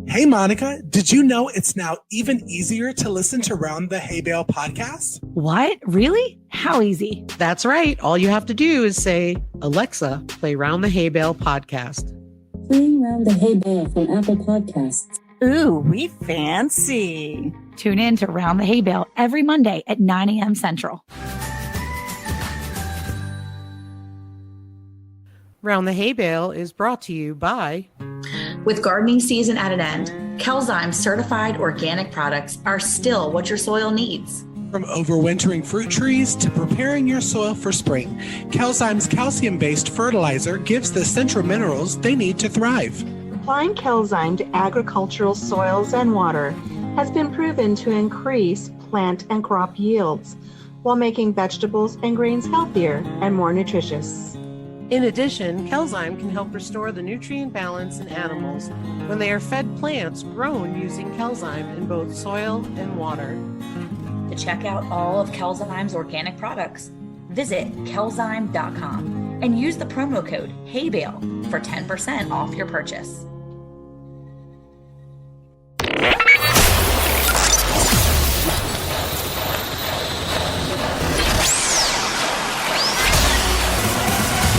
Hey, Monica, did you know it's now even easier to listen to Round the Hay Bale podcast? What? Really? How easy? That's right. All you have to do is say, Alexa, play Round the Hay Bale podcast. Playing Round the Hay Bale from Apple Podcasts. Ooh, we fancy. Tune in to Round the Hay Bale every Monday at 9 a.m. Central. Round the Hay Bale is brought to you by... With gardening season at an end, Cayce certified organic products are still what your soil needs. From overwintering fruit trees to preparing your soil for spring, Cayce's calcium-based fertilizer gives the essential minerals they need to thrive. Applying Cayce to agricultural soils and water has been proven to increase plant and crop yields while making vegetables and grains healthier and more nutritious. In addition, Cayce can help restore the nutrient balance in animals when they are fed plants grown using Cayce in both soil and water. To check out all of Cayce's organic products, visit cayce.com and use the promo code HAYBALE for 10% off your purchase.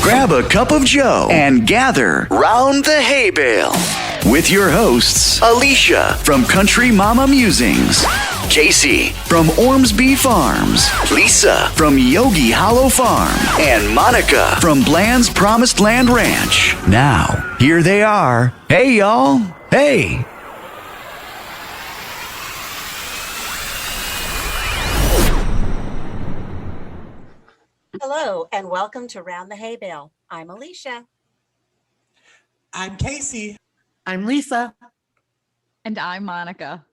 Grab a cup of joe and gather round the hay bale with your hosts, Alicia from Country Mama Musings, Cayce from Ormsby Farms, Lisa from Yogi Hollow Farm, and Monica from Bland's Promised Land Ranch. Now, here they are. Hey, y'all. Hey. Hello, and welcome to Round the Hay Bale. I'm Alicia. I'm Cayce. I'm Lisa. And I'm Monica.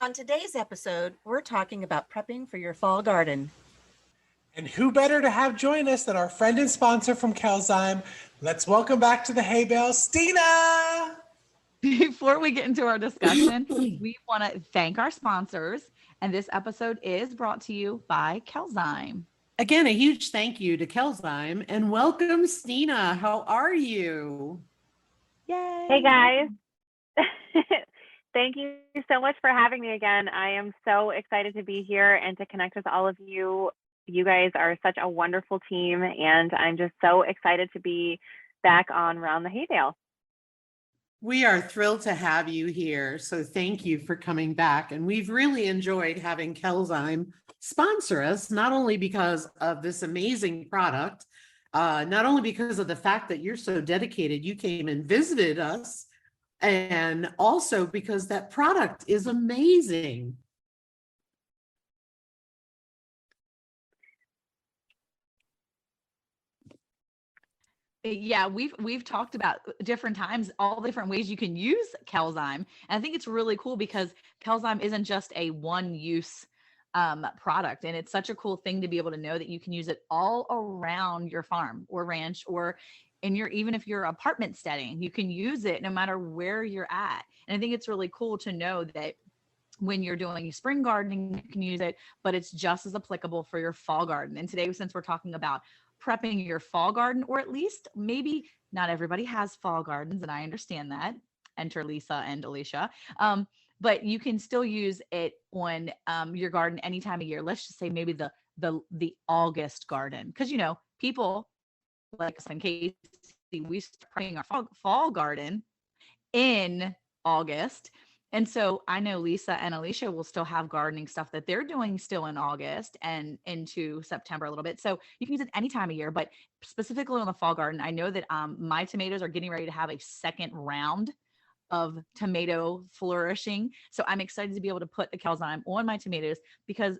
On today's episode, we're talking about prepping for your fall garden. And who better to have join us than our friend and sponsor from Cayce? Let's welcome back to the Hay Bale, Stina! Before we get into our discussion, we want to thank our sponsors. And this episode is brought to you by Cayce. Again, a huge thank you to Cayce and welcome, Stina. How are you? Yay! Hey guys. Thank you so much for having me again. I am so excited to be here and to connect with all of you. You guys are such a wonderful team, and I'm just so excited to be back on Round the Hay Bale. We are thrilled to have you here. So thank you for coming back. And we've really enjoyed having Cayce sponsor us, not only because of this amazing product, not only because of the fact that you're so dedicated, you came and visited us, and also because that product is amazing. Yeah, we've talked about different times, all different ways you can use Cayce. And I think it's really cool because Cayce isn't just a one-use product. And it's such a cool thing to be able to know that you can use it all around your farm or ranch, or in your, even if you're apartment steading, you can use it no matter where you're at. And I think it's really cool to know that when you're doing spring gardening, you can use it, but it's just as applicable for your fall garden. And today, since we're talking about prepping your fall garden, or at least maybe not everybody has fall gardens, and I understand that. Enter Lisa and Alicia. But you can still use it on your garden any time of year. Let's just say maybe the August garden, because people like us in Cayce, we start prepping our fall garden in August. And so I know Lisa and Alicia will still have gardening stuff that they're doing still in August and into September a little bit. So you can use it any time of year, but specifically on the fall garden, I know that my tomatoes are getting ready to have a second round of tomato flourishing. So I'm excited to be able to put the Cayce on my tomatoes, because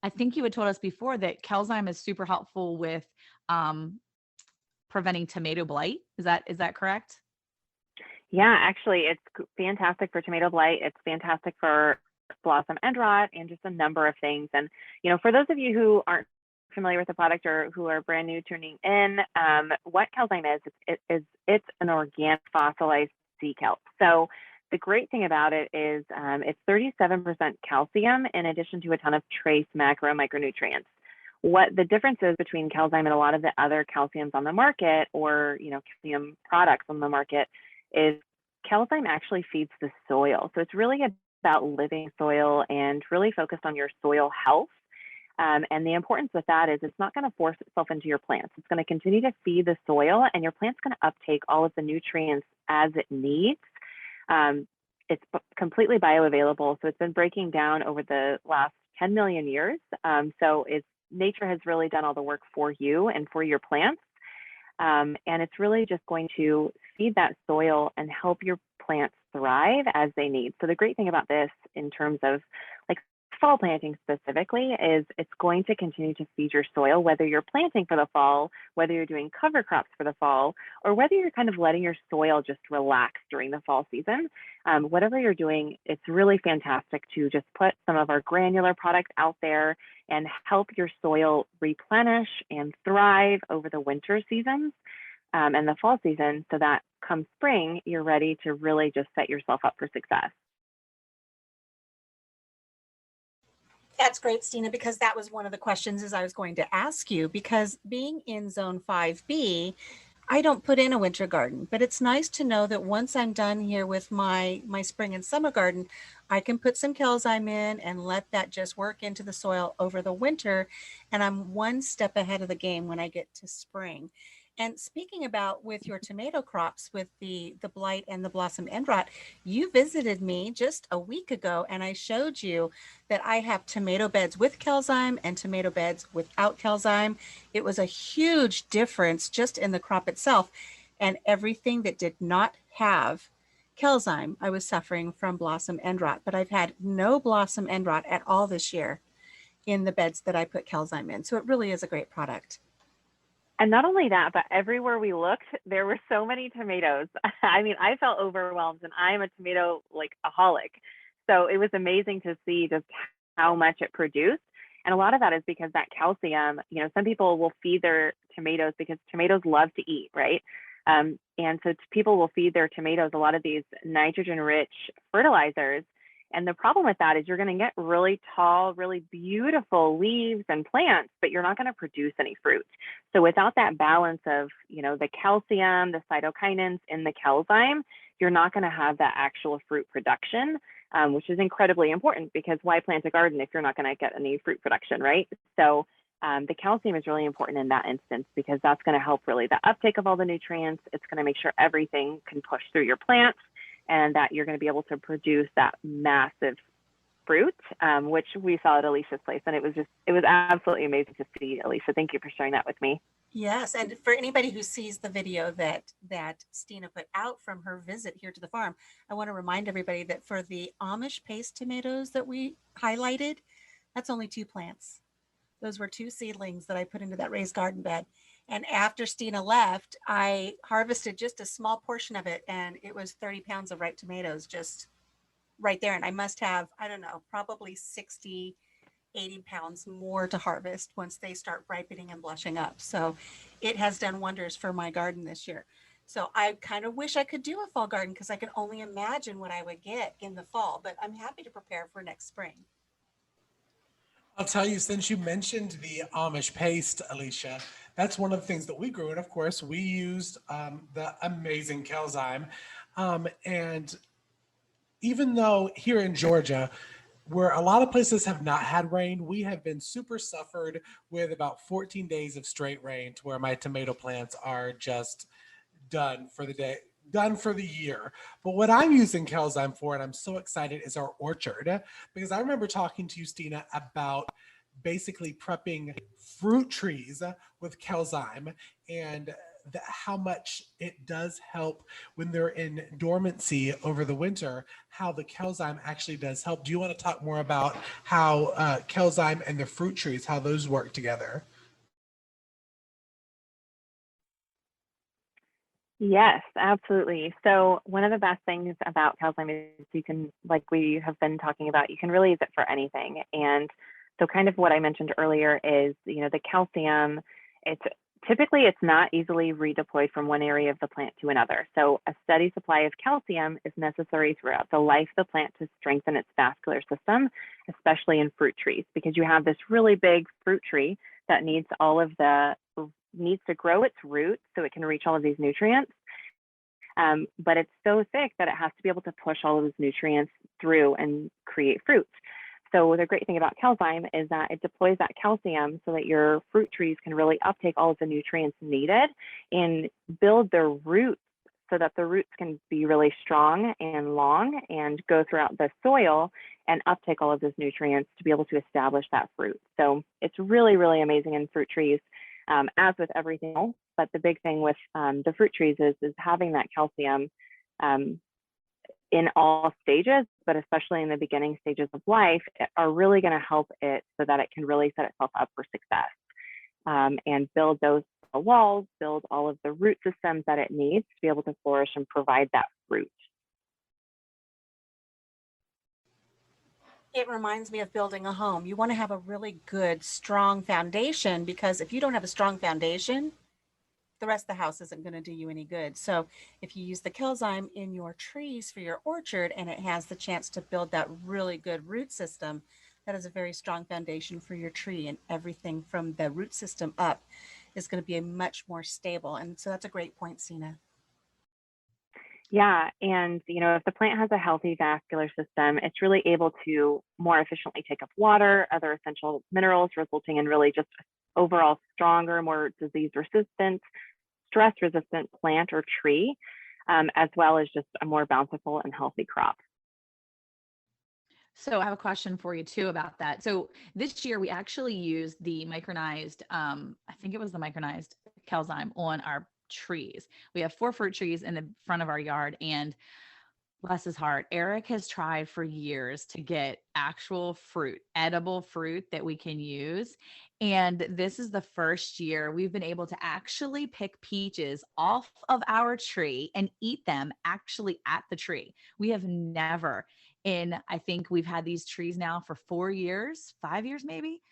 I think you had told us before that Cayce is super helpful with preventing tomato blight. Is that correct? Yeah, actually, it's fantastic for tomato blight. It's fantastic for blossom end rot and just a number of things. And, for those of you who aren't familiar with the product or who are brand new tuning in, what Cayce is, it's an organic fossilized sea kelp. So the great thing about it is it's 37% calcium in addition to a ton of trace macro micronutrients. What the difference is between Cayce and a lot of the other calciums on the market, or calcium products on the market, is Calzyme actually feeds the soil. So it's really about living soil and really focused on your soil health. And the importance with that is it's not going to force itself into your plants. It's going to continue to feed the soil, and your plant's going to uptake all of the nutrients as it needs. It's completely bioavailable. So it's been breaking down over the last 10 million years. So nature has really done all the work for you and for your plants. And it's really just going to feed that soil and help your plants thrive as they need. So the great thing about this in terms of like fall planting specifically is it's going to continue to feed your soil, whether you're planting for the fall, whether you're doing cover crops for the fall, or whether you're kind of letting your soil just relax during the fall season. Whatever you're doing, it's really fantastic to just put some of our granular products out there and help your soil replenish and thrive over the winter seasons and the fall season, so that come spring, you're ready to really just set yourself up for success. That's great, Stina, because that was one of the questions as I was going to ask you, because being in zone 5B, I don't put in a winter garden, but it's nice to know that once I'm done here with my spring and summer garden, I can put some Calzyme in and let that just work into the soil over the winter. And I'm one step ahead of the game when I get to spring. And speaking about with your tomato crops, with the blight and the blossom end rot, you visited me just a week ago and I showed you that I have tomato beds with Calzyme and tomato beds without Calzyme. It was a huge difference just in the crop itself, and everything that did not have Calzyme, I was suffering from blossom end rot, but I've had no blossom end rot at all this year in the beds that I put Calzyme in. So it really is a great product. And not only that, but everywhere we looked, there were so many tomatoes. I mean, I felt overwhelmed, and I'm a tomato aholic. So it was amazing to see just how much it produced. And a lot of that is because that calcium, some people will feed their tomatoes because tomatoes love to eat, right? And so people will feed their tomatoes a lot of these nitrogen-rich fertilizers. And the problem with that is you're going to get really tall, really beautiful leaves and plants, but you're not going to produce any fruit. So without that balance of, the calcium, the cytokinins in the Calzyme, you're not going to have that actual fruit production, which is incredibly important, because why plant a garden if you're not going to get any fruit production, right? So the calcium is really important in that instance, because that's going to help really the uptake of all the nutrients. It's going to make sure everything can push through your plants, and that you're going to be able to produce that massive fruit, which we saw at Alicia's place. And it was absolutely amazing to see. Alicia, thank you for sharing that with me. Yes, and for anybody who sees the video that Stina put out from her visit here to the farm, I want to remind everybody that for the Amish paste tomatoes that we highlighted, that's only 2 plants. Those were 2 seedlings that I put into that raised garden bed. And after Stina left, I harvested just a small portion of it, and it was 30 pounds of ripe tomatoes just right there. And I must have, I don't know, probably 60, 80 pounds more to harvest once they start ripening and blushing up. So it has done wonders for my garden this year. So I kind of wish I could do a fall garden, because I can only imagine what I would get in the fall, but I'm happy to prepare for next spring. I'll tell you, since you mentioned the Amish paste, Alicia, that's one of the things that we grew. And of course, we used the amazing Calzyme. And even though here in Georgia, where a lot of places have not had rain, we have been super suffered with about 14 days of straight rain, to where my tomato plants are just done for the day, done for the year. But what I'm using Calzyme for, and I'm so excited, is our orchard, because I remember talking to you, Stina, about basically prepping fruit trees with Calzyme, and how much it does help when they're in dormancy over the winter, how the Calzyme actually does help. Do you want to talk more about how Calzyme and the fruit trees, how those work together? Yes, absolutely. So one of the best things about Calzyme is you can, like we have been talking about, you can really use it for anything. And so kind of what I mentioned earlier is, the calcium, it's not easily redeployed from one area of the plant to another. So a steady supply of calcium is necessary throughout the life of the plant to strengthen its vascular system, especially in fruit trees, because you have this really big fruit tree that needs to grow its roots so it can reach all of these nutrients. But it's so thick that it has to be able to push all of those nutrients through and create fruit. So the great thing about Calzyme is that it deploys that calcium so that your fruit trees can really uptake all of the nutrients needed and build their roots so that the roots can be really strong and long and go throughout the soil and uptake all of those nutrients to be able to establish that fruit. So it's really, really amazing in fruit trees, as with everything else. But the big thing with the fruit trees is having that calcium in all stages, but especially in the beginning stages of life, are really going to help it so that it can really set itself up for success, and build those walls, build all of the root systems that it needs to be able to flourish and provide that fruit. It reminds me of building a home. You want to have a really good, strong foundation, because if you don't have a strong foundation, the rest of the house isn't going to do you any good. So if you use the Calzyme in your trees for your orchard and it has the chance to build that really good root system, that is a very strong foundation for your tree, and everything from the root system up is going to be a much more stable. And so that's a great point, Sina. Yeah, and if the plant has a healthy vascular system, it's really able to more efficiently take up water, other essential minerals, resulting in really just overall stronger, more disease resistant, stress resistant plant or tree, as well as just a more bountiful and healthy crop. So I have a question for you too about that. So this year we actually used the micronized, I think it was the micronized Calzyme on our trees. We have 4 fruit trees in the front of our yard, and bless his heart, Eric has tried for years to get actual fruit, edible fruit that we can use. And this is the first year we've been able to actually pick peaches off of our tree and eat them actually at the tree. We have never, I think we've had these trees now for 4 years, 5 years maybe.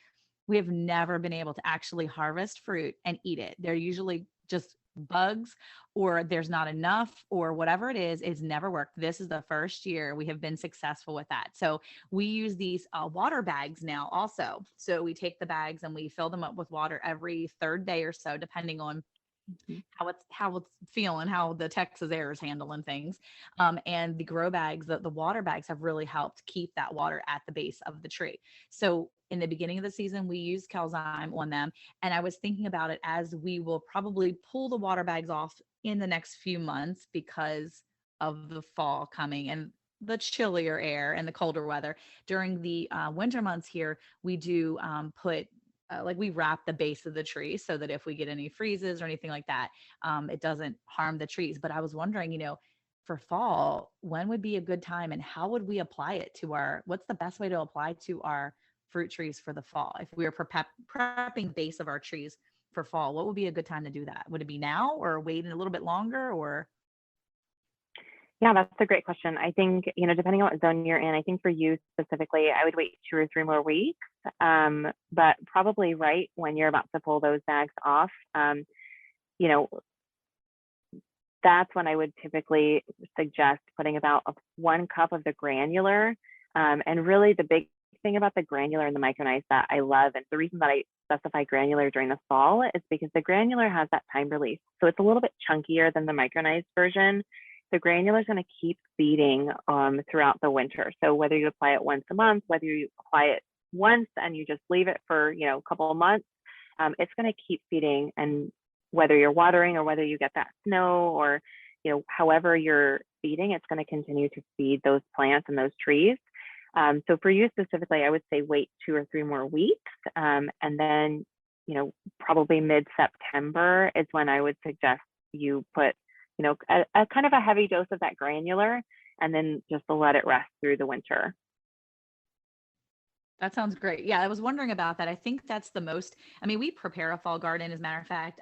We have never been able to actually harvest fruit and eat it. They're usually just bugs, or there's not enough, or whatever it is, it's never worked. This is the first year we have been successful with that. So we use these water bags now also. So we take the bags and we fill them up with water every 3rd day or so, depending on how it's feeling, how the Texas air is handling things. And the grow bags, the water bags have really helped keep that water at the base of the tree. So in the beginning of the season, we used Calzyme on them. And I was thinking about it as we will probably pull the water bags off in the next few months because of the fall coming and the chillier air and the colder weather. During the winter months here, we do put we wrap the base of the tree so that if we get any freezes or anything like that, it doesn't harm the trees. But I was wondering, for fall, when would be a good time, and how would we apply it to what's the best way to apply to our fruit trees for the fall? If we were prepping the base of our trees for fall, what would be a good time to do that? Would it be now, or waiting a little bit longer, or? Yeah, that's a great question. I think, depending on what zone you're in, I think for you specifically, I would wait 2 or 3 more weeks, but probably right when you're about to pull those bags off, that's when I would typically suggest putting about 1 cup of the granular. And really the big thing about the granular and the micronized that I love, and the reason that I specify granular during the fall, is because the granular has that time release. So it's a little bit chunkier than the micronized version. The granular is going to keep feeding throughout the winter. So whether you apply it once a month, whether you apply it once and you just leave it for a couple of months, it's going to keep feeding. And whether you're watering or whether you get that snow or however you're feeding, it's going to continue to feed those plants and those trees. So for you specifically, I would say wait 2 or 3 more weeks, and then probably mid-September is when I would suggest you put a kind of a heavy dose of that granular, and then just to let it rest through the winter. That sounds great. Yeah, I was wondering about that. I think that's the most, we prepare a fall garden, as a matter of fact.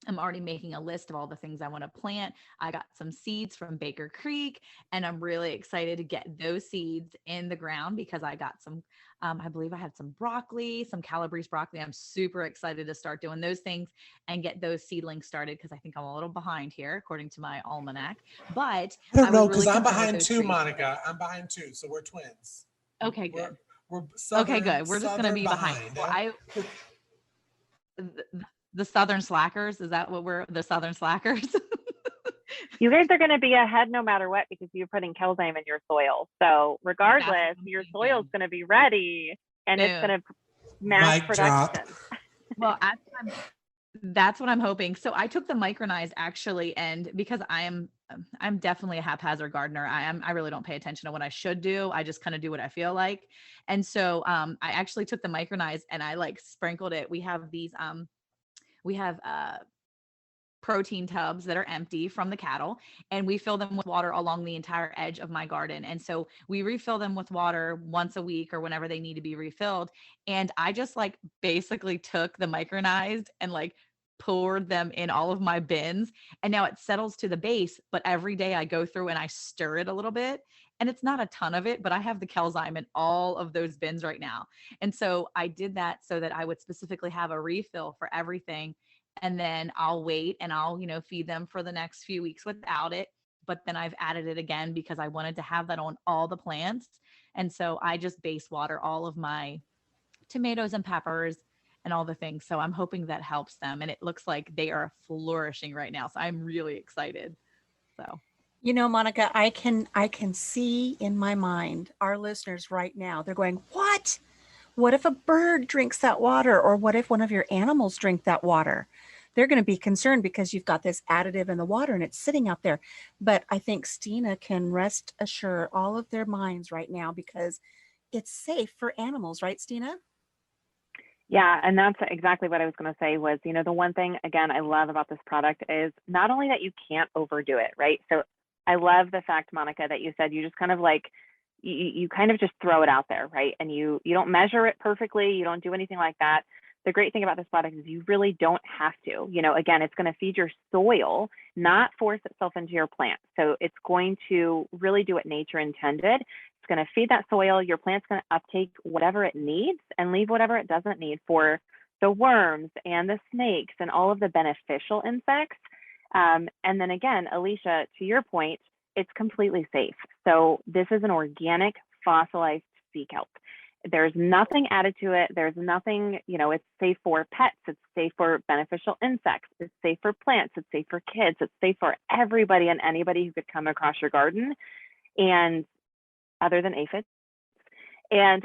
I'm already making a list of all the things I want to plant. I got some seeds from Baker Creek, and I'm really excited to get those seeds in the ground because I got some, I believe I have some broccoli, some Calabrese broccoli. I'm super excited to start doing those things and get those seedlings started because I think I'm a little behind here, according to my almanac. But I don't know, was really because I'm concerned with behind those too, trees. Monica. I'm behind too, so we're twins. Okay, good. We're Okay, good. We're just going to be behind. Well, the Southern Slackers, is that what the Southern Slackers? You guys are going to be ahead no matter what because you're putting Chelzyme in your soil. So regardless, your soil is going to be ready and it's going to mass Mic drop. production. Well, that's what I'm hoping. So I took the micronized actually, and because I'm definitely a haphazard gardener. I really don't pay attention to what I should do. I just kind of do what I feel like. And so I actually took the micronized and I like sprinkled it. We have these protein tubs that are empty from the cattle, and we fill them with water along the entire edge of my garden. And so we refill them with water once a week or whenever they need to be refilled. And I just like basically took the micronized and like poured them in all of my bins, and now it settles to the base. But every day I go through and I stir it a little bit, and it's not a ton of it, but I have the Chelzyme in all of those bins right now. And so I did that so that I would specifically have a refill for everything, and then I'll wait and I'll, feed them for the next few weeks without it. But then I've added it again because I wanted to have that on all the plants. And so I just base water all of my tomatoes and peppers and all the things. So I'm hoping that helps them. And it looks like they are flourishing right now. So I'm really excited. So, Monica, I can see in my mind our listeners right now. They're going, what? What if a bird drinks that water? Or what if one of your animals drink that water? They're going to be concerned because you've got this additive in the water and it's sitting out there. But I think Stina can rest assure all of their minds right now because it's safe for animals, right, Stina? Yeah, and that's exactly what I was going to say was, the one thing, again, I love about this product is not only that you can't overdo it, right? So I love the fact, Monica, that you said you just kind of like, you kind of just throw it out there, right? And you don't measure it perfectly. You don't do anything like that. The great thing about this product is you really don't have to. Again, it's going to feed your soil, not force itself into your plant. So it's going to really do what nature intended. It's going to feed that soil. Your plant's going to uptake whatever it needs and leave whatever it doesn't need for the worms and the snakes and all of the beneficial insects. And then again, Alicia, to your point, it's completely safe. So this is an organic fossilized sea kelp. There's nothing added to it. There's nothing, it's safe for pets. It's safe for beneficial insects. It's safe for plants. It's safe for kids. It's safe for everybody and anybody who could come across your garden, and other than aphids. And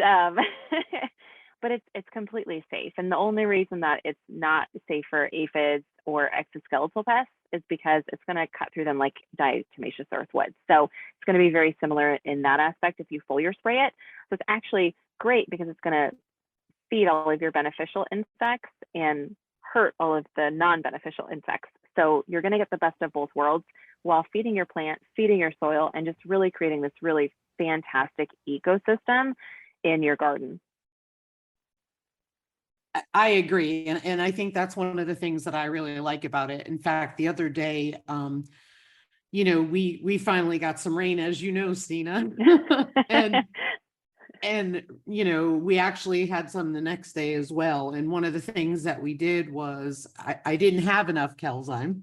but it's completely safe. And the only reason that it's not safe for aphids or exoskeletal pests is because it's going to cut through them like diatomaceous earth would. So it's going to be very similar in that aspect if you foliar spray it. So it's actually great because it's going to feed all of your beneficial insects and hurt all of the non-beneficial insects. So you're going to get the best of both worlds while feeding your plant, feeding your soil, and just really creating this really fantastic ecosystem in your garden. I agree. And I think that's one of the things that I really like about it. In fact, the other day, we finally got some rain, as you know, Stina. and we actually had some the next day as well. And one of the things that we did was I didn't have enough Chelzyme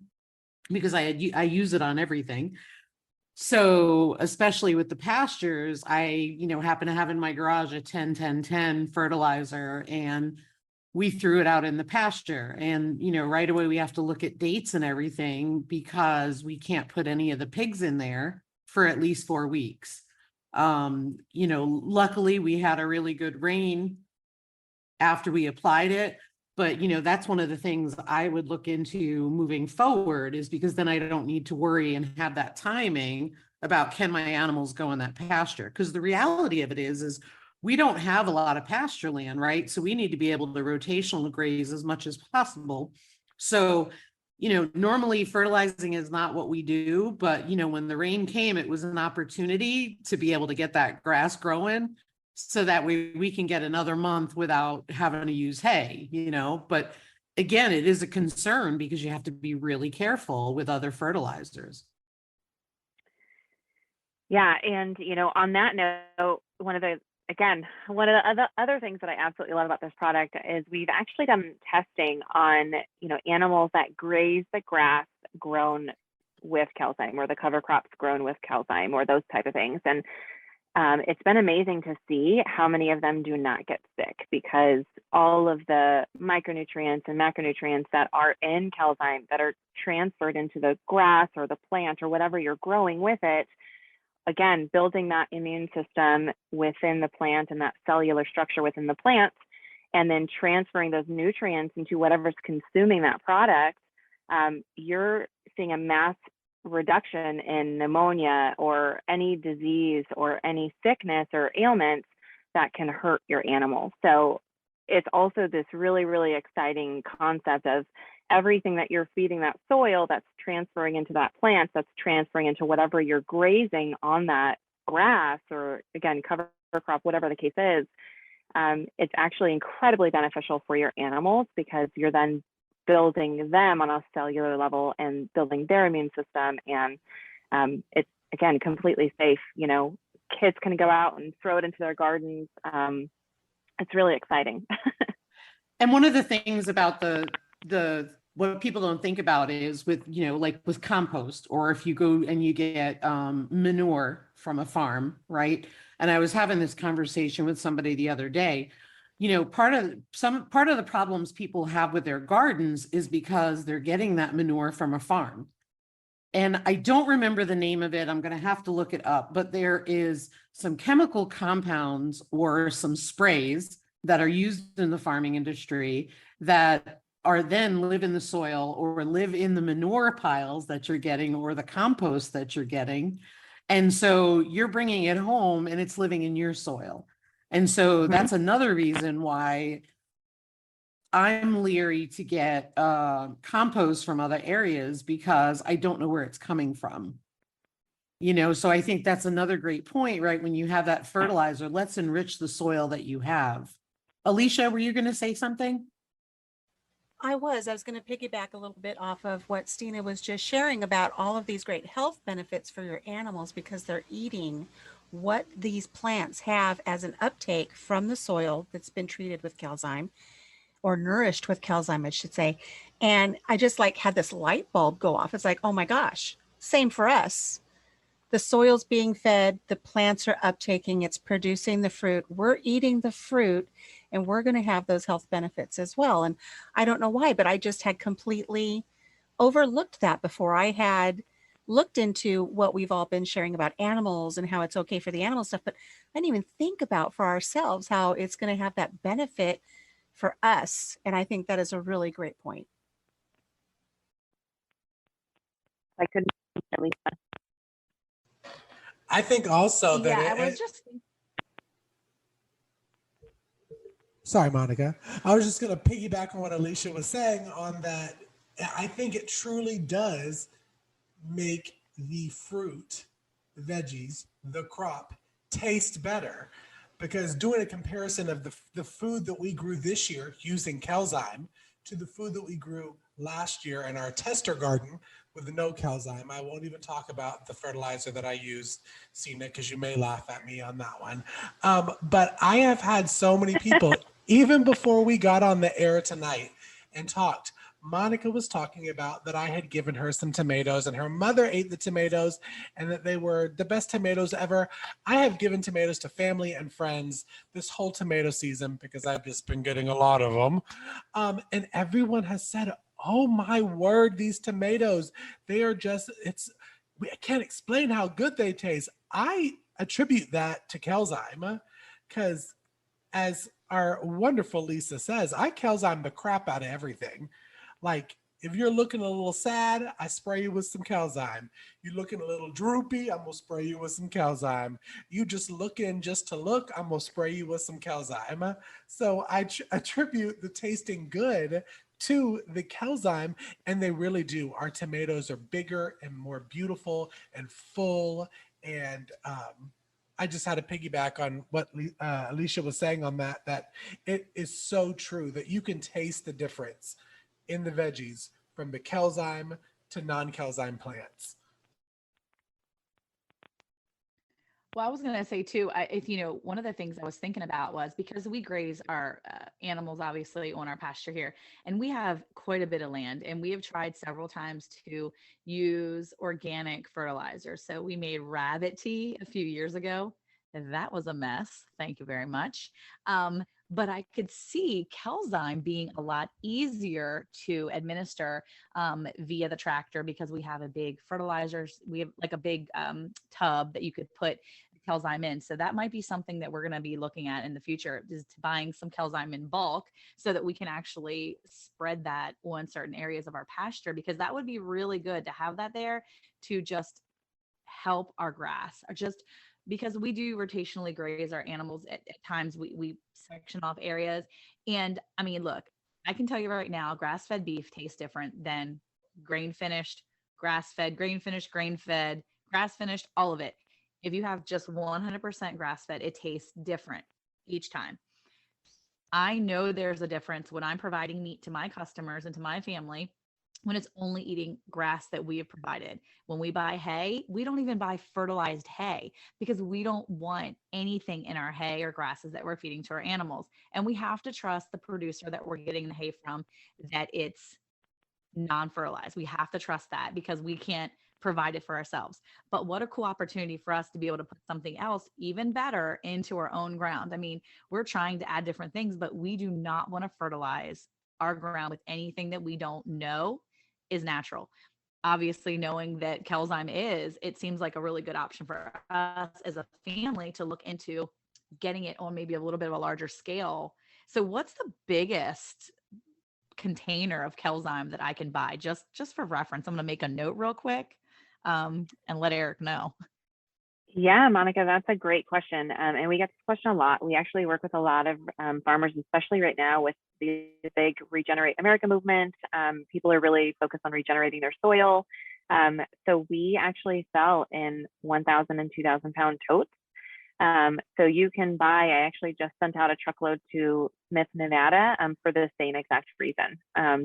because I use it on everything. So especially with the pastures, I, happen to have in my garage a 10-10-10 fertilizer, and we threw it out in the pasture. And, right away we have to look at dates and everything because we can't put any of the pigs in there for at least 4 weeks. Luckily we had a really good rain after we applied it. But, that's one of the things I would look into moving forward, is because then I don't need to worry and have that timing about, can my animals go in that pasture? Because the reality of it is we don't have a lot of pasture land, right? So we need to be able to rotational graze as much as possible. So, normally fertilizing is not what we do, but, when the rain came, it was an opportunity to be able to get that grass growing so that we can get another month without having to use hay, but again, it is a concern because you have to be really careful with other fertilizers. Yeah. And, on that note, one of the other things that I absolutely love about this product is we've actually done testing on, animals that graze the grass grown with Chelzyme, or the cover crops grown with Chelzyme, or those type of things. And it's been amazing to see how many of them do not get sick, because all of the micronutrients and macronutrients that are in Calzyme that are transferred into the grass or the plant or whatever you're growing with it, again, building that immune system within the plant and that cellular structure within the plant, and then transferring those nutrients into whatever's consuming that product, you're seeing a mass reduction in pneumonia or any disease or any sickness or ailments that can hurt your animals. So it's also this really, really exciting concept of everything that you're feeding that soil that's transferring into that plant, that's transferring into whatever you're grazing on that grass, or again, cover crop, whatever the case is. It's actually incredibly beneficial for your animals, because you're then building them on a cellular level and building their immune system. And it's, again, completely safe. You know, kids can go out and throw it into their gardens. It's really exciting. And one of the things about the what people don't think about is with, you know, like with compost, or if you go and you get manure from a farm, right? And I was having this conversation with somebody the other day. You know, part of the problems people have with their gardens is because they're getting that manure from a farm. And I don't remember the name of it. I'm going to have to look it up, but there is some chemical compounds or some sprays that are used in the farming industry that are then live in the soil or live in the manure piles that you're getting or the compost that you're getting. And so you're bringing it home and it's living in your soil. And so that's another reason why I'm leery to get compost from other areas, because I don't know where it's coming from. You know, so I think that's another great point, right? When you have that fertilizer, let's enrich the soil that you have. Alicia, were you going to say something? I was going to piggyback a little bit off of what Stina was just sharing about all of these great health benefits for your animals, because they're eating what these plants have as an uptake from the soil that's been treated with Calzyme, or nourished with Calzyme, I should say. And I just like had this light bulb go off. It's like, oh my gosh, same for us. The soil's being fed, the plants are uptaking, it's producing the fruit. We're eating the fruit, and we're going to have those health benefits as well. And I don't know why, but I just had completely overlooked that before. I had looked into what we've all been sharing about animals and how it's okay for the animal stuff, but I didn't even think about for ourselves how it's going to have that benefit for us. And I think that is a really great point. I couldn't, Lisa. I think also that Yeah, I was just sorry, Monica. I was just going to piggyback on what Alicia was saying on that. I think it truly does make the fruit, the veggies, the crop taste better, because doing a comparison of the food that we grew this year using Calzyme to the food that we grew last year in our tester garden with no Calzyme. I won't even talk about the fertilizer that I used, Sina, because you may laugh at me on that one. But I have had so many people, even before we got on the air tonight and talked, Monica was talking about that I had given her some tomatoes and her mother ate the tomatoes and that they were the best tomatoes ever. I have given tomatoes to family and friends this whole tomato season because I've just been getting a lot of them. And everyone has said, oh my word, these tomatoes, they are just, I can't explain how good they taste. I attribute that to Calzyme because, as our wonderful Lisa says, I Calzyme the crap out of everything. Like, if you're looking a little sad, I spray you with some Calzyme. You're looking a little droopy, I'm gonna spray you with some Calzyme. You just looking just to look, I'm gonna spray you with some Calzyme. So I attribute the tasting good to the Calzyme, and they really do. Our tomatoes are bigger and more beautiful and full, and I just had to piggyback on what Alicia was saying on that it is so true that you can taste the difference in the veggies from the Calzyme to non-Calzyme plants. Well, I was going to say too, one of the things I was thinking about was because we graze our animals, obviously, on our pasture here, and we have quite a bit of land, and we have tried several times to use organic fertilizer. So we made rabbit tea a few years ago, That was a mess. Thank you very much. But I could see Kelzyme being a lot easier to administer via the tractor because we have a big fertilizers. We have like a big tub that you could put Kelzyme in. So that might be something that we're going to be looking at in the future, is buying some Kelzyme in bulk so that we can actually spread that on certain areas of our pasture, because that would be really good to have that there to just help our grass, or just because we do rotationally graze our animals. At times we section off areas. And I mean, look, I can tell you right now, grass-fed beef tastes different than grain finished, grass-fed, grain finished, grain fed, grass finished, all of it. If you have just 100% grass-fed, it tastes different each time. I know there's a difference when I'm providing meat to my customers and to my family when it's only eating grass that we have provided. When we buy hay, we don't even buy fertilized hay because we don't want anything in our hay or grasses that we're feeding to our animals. And we have to trust the producer that we're getting the hay from, that it's non-fertilized. We have to trust that because we can't provide it for ourselves. But what a cool opportunity for us to be able to put something else even better into our own ground. I mean, we're trying to add different things, but we do not want to fertilize our ground with anything that we don't know is natural. Obviously, knowing that Kelzyme is, it seems like a really good option for us as a family to look into getting it on maybe a little bit of a larger scale. So what's the biggest container of Kelzyme that I can buy, just for reference? I'm going to make a note real quick and let Eric know. Yeah, Monica, that's a great question. And we get this question a lot. We actually work with a lot of farmers, especially right now with the big Regenerate America movement. People are really focused on regenerating their soil. So we actually sell in 1,000 and 2,000 pound totes. So you can buy, I actually just sent out a truckload to Smith, Nevada for the same exact reason.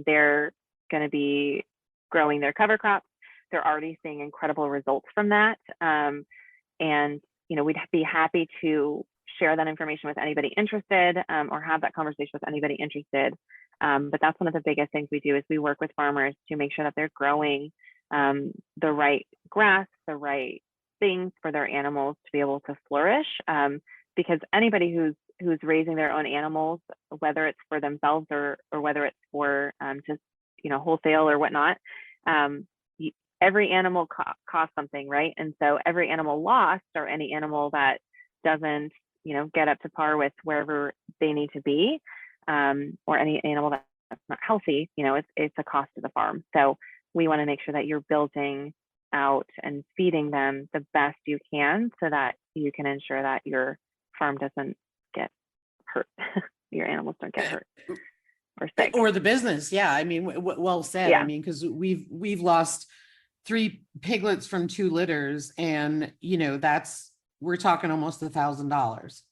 They're going to be growing their cover crops. They're already seeing incredible results from that. And, you know, we'd be happy to share that information with anybody interested, or have that conversation with anybody interested. But that's one of the biggest things we do, is we work with farmers to make sure that they're growing the right grass, the right things for their animals to be able to flourish. Because anybody who's raising their own animals, whether it's for themselves or whether it's for just, you know, wholesale or whatnot, every animal costs something, right? And so every animal lost, or any animal that doesn't, you know, get up to par with wherever they need to be, or any animal that's not healthy, you know, it's a cost to the farm. So we want to make sure that you're building out and feeding them the best you can, so that you can ensure that your farm doesn't get hurt. Your animals don't get hurt or sick. Or the business. Yeah. I mean, well said. Yeah. I mean, because we've lost 3 piglets from 2 litters, and you know, we're talking almost $1,000.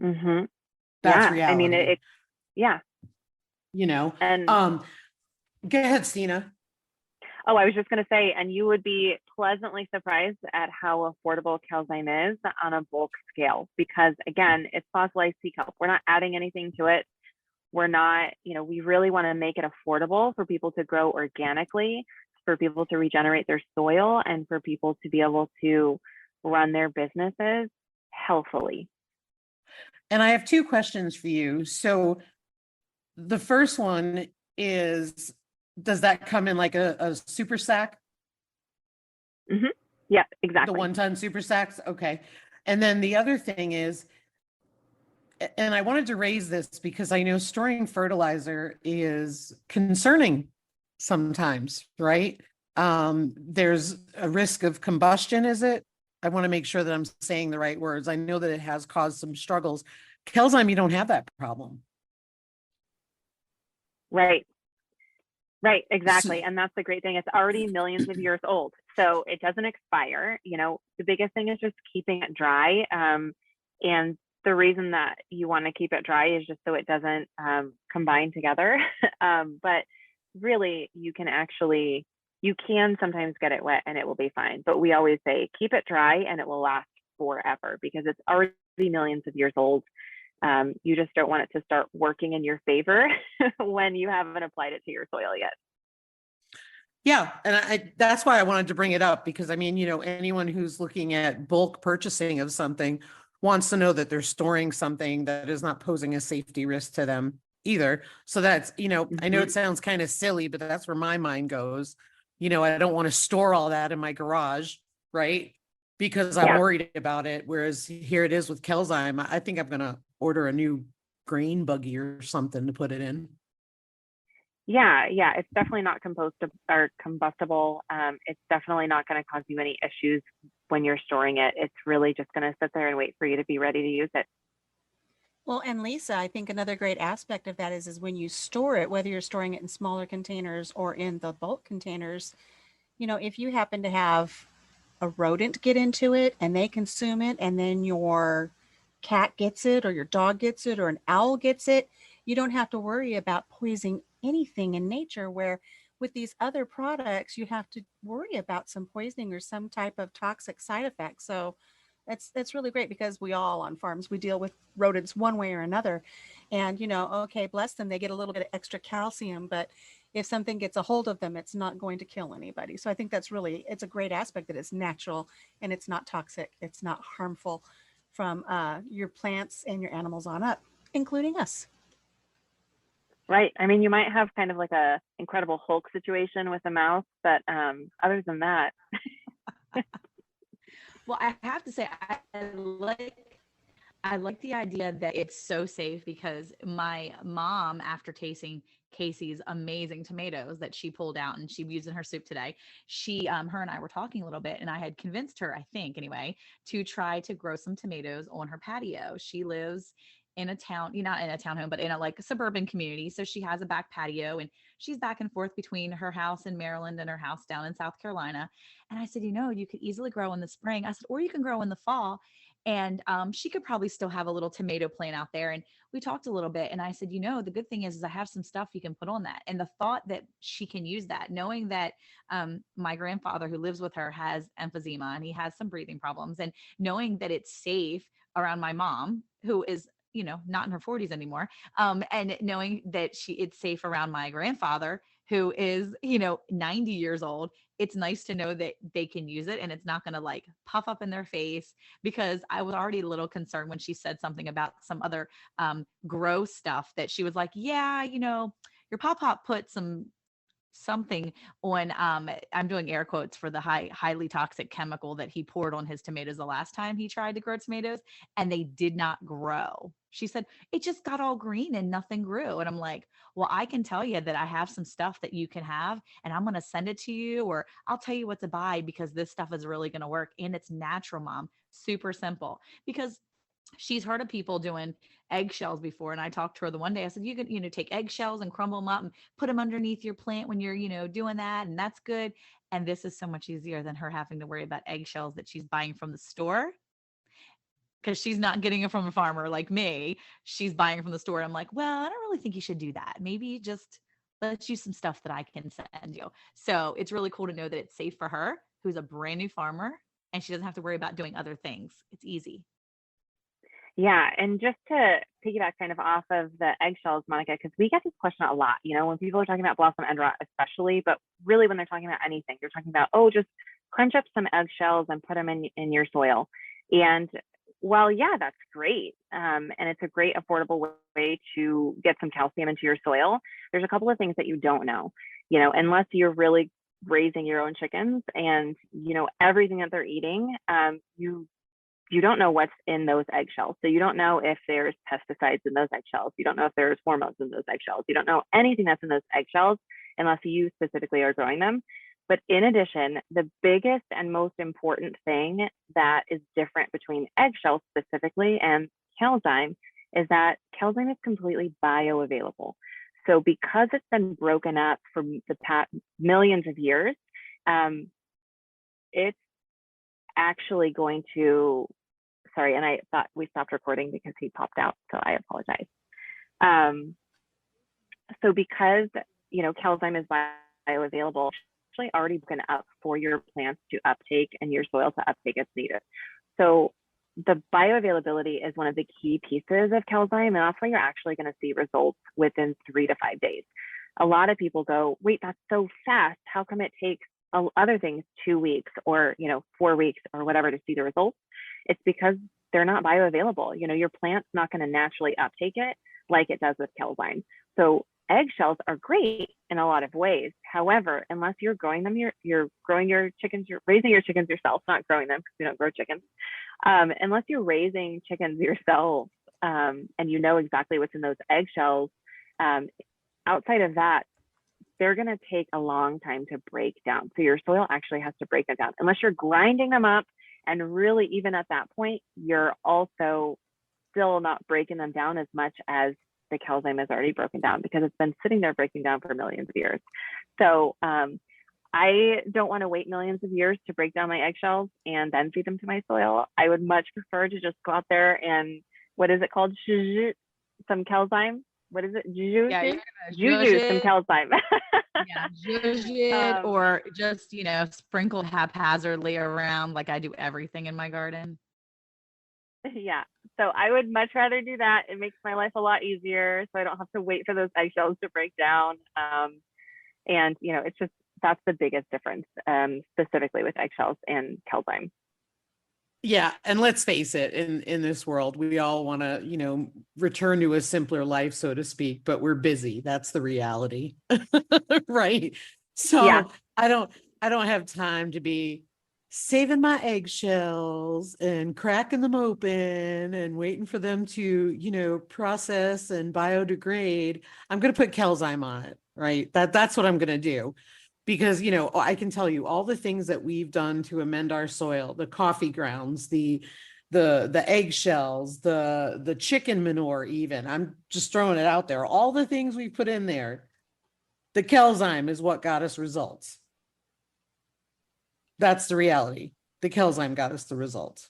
Mm-hmm. That's yeah. reality. I mean, yeah. You know, and go ahead, Stina. Oh, I was just going to say, and you would be pleasantly surprised at how affordable Kelzyme is on a bulk scale, because again, it's fossilized sea kelp. We're not adding anything to it. We're not, you know, we really want to make it affordable for people to grow organically, for people to regenerate their soil, and for people to be able to run their businesses healthily. And I have 2 questions for you. So the first one is, does that come in like a super sack? Mm-hmm. Yeah, exactly. The 1-ton super sacks? Okay. And then the other thing is, and I wanted to raise this because I know storing fertilizer is concerning sometimes, right? There's a risk of combustion, is it? I want to make sure that I'm saying the right words. I know that it has caused some struggles. Kelzyme, you don't have that problem. Right. Right, exactly. And that's the great thing. It's already millions of years old, so it doesn't expire. You know, the biggest thing is just keeping it dry. And the reason that you want to keep it dry is just so it doesn't combine together. But really, you can sometimes get it wet and it will be fine. But we always say, keep it dry and it will last forever, because it's already millions of years old. You just don't want it to start working in your favor when you haven't applied it to your soil yet. Yeah. And that's why I wanted to bring it up, because I mean, you know, anyone who's looking at bulk purchasing of something wants to know that they're storing something that is not posing a safety risk to them either. So that's, I know it sounds kind of silly, but that's where my mind goes. I don't want to store all that in my garage, right? Because I'm worried about it. Whereas here it is with Kelzyme. I think I'm going to order a new grain buggy or something to put it in. Yeah, it's definitely not combustible. It's definitely not going to cause you any issues when you're storing it. It's really just going to sit there and wait for you to be ready to use it. Well, and Lisa, I think another great aspect of that is when you store it, whether you're storing it in smaller containers or in the bulk containers, if you happen to have a rodent get into it and they consume it, and then your cat gets it or your dog gets it or an owl gets it, you don't have to worry about poisoning anything in nature, where with these other products, you have to worry about some poisoning or some type of toxic side effect. So that's really great, because we all on farms, we deal with rodents one way or another. And, okay, bless them, they get a little bit of extra calcium, but if something gets a hold of them, it's not going to kill anybody. So I think it's a great aspect that it's natural and it's not toxic. It's not harmful from your plants and your animals on up, including us. Right. I mean, you might have kind of like a Incredible Hulk situation with a mouse, but other than that. Well, I have to say, I like the idea that it's so safe, because my mom, after tasting Cayce's amazing tomatoes that she pulled out and she used in her soup today, her and I were talking a little bit, and I had convinced her, I think anyway, to try to grow some tomatoes on her patio. She lives in a town, not in a townhome, but in a suburban community. So she has a back patio, and she's back and forth between her house in Maryland and her house down in South Carolina. And I said, you could easily grow in the spring. I said, or you can grow in the fall. And she could probably still have a little tomato plant out there. And we talked a little bit, and I said, the good thing is I have some stuff you can put on that. And the thought that she can use that, knowing that my grandfather who lives with her has emphysema and he has some breathing problems, and knowing that it's safe around my mom, who is not in her 40s anymore. And knowing that it's safe around my grandfather, who is, 90 years old. It's nice to know that they can use it and it's not going to puff up in their face, because I was already a little concerned when she said something about some other gross stuff, that she was like, your pop put something on, I'm doing air quotes for the highly toxic chemical that he poured on his tomatoes the last time he tried to grow tomatoes, and they did not grow. She said, it just got all green and nothing grew. And I'm like, well, I can tell you that I have some stuff that you can have, and I'm going to send it to you, or I'll tell you what to buy, because this stuff is really going to work. And it's natural, Mom. Super simple. Because she's heard of people doing eggshells before. And I talked to her the one day, I said, you could, take eggshells and crumble them up and put them underneath your plant when you're, doing that. And that's good. And this is so much easier than her having to worry about eggshells that she's buying from the store, because she's not getting it from a farmer like me. She's buying from the store. And I'm like, well, I don't really think you should do that. Maybe just let's use some stuff that I can send you. So it's really cool to know that it's safe for her, who's a brand new farmer, and she doesn't have to worry about doing other things. It's easy. Yeah, and just to piggyback kind of off of the eggshells, Monica, because we get this question a lot, when people are talking about blossom end rot especially, but really when they're talking about anything, they're talking about, just crunch up some eggshells and put them in your soil. And well, yeah, that's great. And it's a great affordable way to get some calcium into your soil. There's a couple of things that you don't know, unless you're really raising your own chickens and, everything that they're eating, you don't know what's in those eggshells. So you don't know if there's pesticides in those eggshells. You don't know if there's hormones in those eggshells. You don't know anything that's in those eggshells unless you specifically are growing them. But in addition, the biggest and most important thing that is different between eggshells specifically and Kelzyme is that Kelzyme is completely bioavailable. So because it's been broken up for the past millions of years, it's actually going to, sorry, and I thought we stopped recording because he popped out, so I apologize. So because, Kelzyme is bioavailable, it's actually already broken up for your plants to uptake and your soil to uptake as needed. So the bioavailability is one of the key pieces of Kelzyme, and that's why you're actually going to see results within 3 to 5 days. A lot of people go, wait, that's so fast. How come it takes other things 2 weeks or 4 weeks or whatever to see the results? It's because they're not bioavailable. Your plant's not going to naturally uptake it like it does with Calzyme. So eggshells are great in a lot of ways. However, unless you're growing them, you're growing your chickens, you're raising your chickens yourself, not growing them because we don't grow chickens. Unless you're raising chickens yourself, and you know exactly what's in those eggshells, outside of that, they're going to take a long time to break down. So your soil actually has to break them down. Unless you're grinding them up, and really even at that point, you're also still not breaking them down as much as the Calzyme is already broken down, because it's been sitting there breaking down for millions of years. So I don't want to wait millions of years to break down my eggshells and then feed them to my soil. I would much prefer to just go out there and, what is it called? Some Calzyme. What is it? Yeah, Juju some Calzyme. Yeah, zhuzh it, or just, sprinkle haphazardly around like I do everything in my garden. Yeah. So I would much rather do that. It makes my life a lot easier, so I don't have to wait for those eggshells to break down. And it's just, that's the biggest difference, specifically with eggshells and Calzyme. Yeah, and let's face it, in this world, we all want to, return to a simpler life, so to speak, but we're busy. That's the reality. Right? So Yeah. I don't have time to be saving my eggshells and cracking them open and waiting for them to, process and biodegrade. I'm going to put Calzyme on it, right? That's what I'm going to do. Because, I can tell you all the things that we've done to amend our soil, the coffee grounds, the eggshells, the chicken manure, even. I'm just throwing it out there. All the things we put in there, the Calzyme is what got us results. That's the reality. The Calzyme got us the results.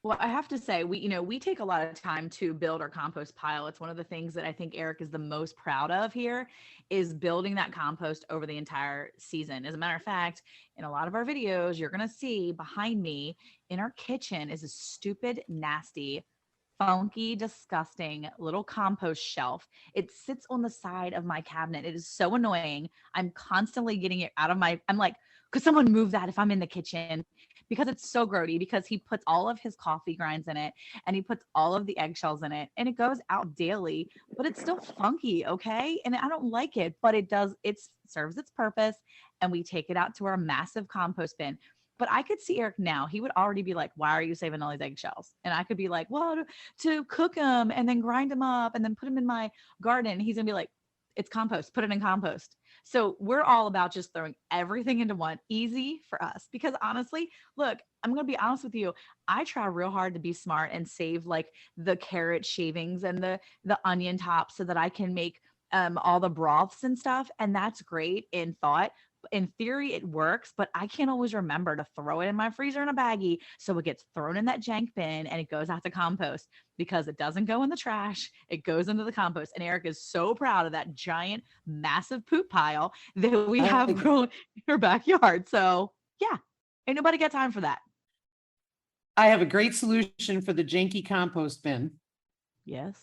Well, I have to say, we take a lot of time to build our compost pile. It's one of the things that I think Eric is the most proud of here, is building that compost over the entire season. As a matter of fact, in a lot of our videos, you're going to see behind me in our kitchen is a stupid, nasty, funky, disgusting little compost shelf. It sits on the side of my cabinet. It is so annoying. I'm constantly getting it out of I'm like, could someone move that if I'm in the kitchen? Because it's so grody, because he puts all of his coffee grinds in it and he puts all of the eggshells in it, and it goes out daily, but it's still funky. Okay. And I don't like it, but it serves its purpose, and we take it out to our massive compost bin. But I could see Eric now, he would already be like, why are you saving all these eggshells? And I could be like, well, to cook them and then grind them up and then put them in my garden. And he's going to be like, it's compost, put it in compost. So we're all about just throwing everything into one, easy for us. Because honestly, look, I'm going to be honest with you. I try real hard to be smart and save like the carrot shavings and the onion tops so that I can make all the broths and stuff. And that's great in thought. In theory, it works, but I can't always remember to throw it in my freezer in a baggie. So it gets thrown in that jank bin and it goes out to compost, because it doesn't go in the trash. It goes into the compost. And Eric is so proud of that giant, massive poop pile that we have grown in our backyard. So yeah, ain't nobody got time for that. I have a great solution for the janky compost bin. Yes.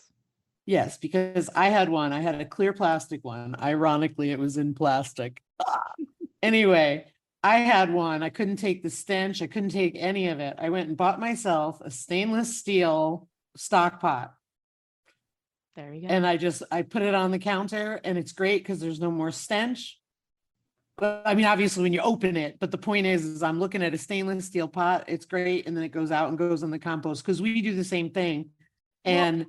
Yes, because I had a clear plastic one. Ironically, it was in plastic. Anyway, I had one. I couldn't take the stench. I couldn't take any of it. I went and bought myself a stainless steel stock pot. There you go. And I put it on the counter, and it's great because there's no more stench. But I mean, obviously when you open it, but the point is I'm looking at a stainless steel pot. It's great. And then it goes out and goes in the compost, because we do the same thing. And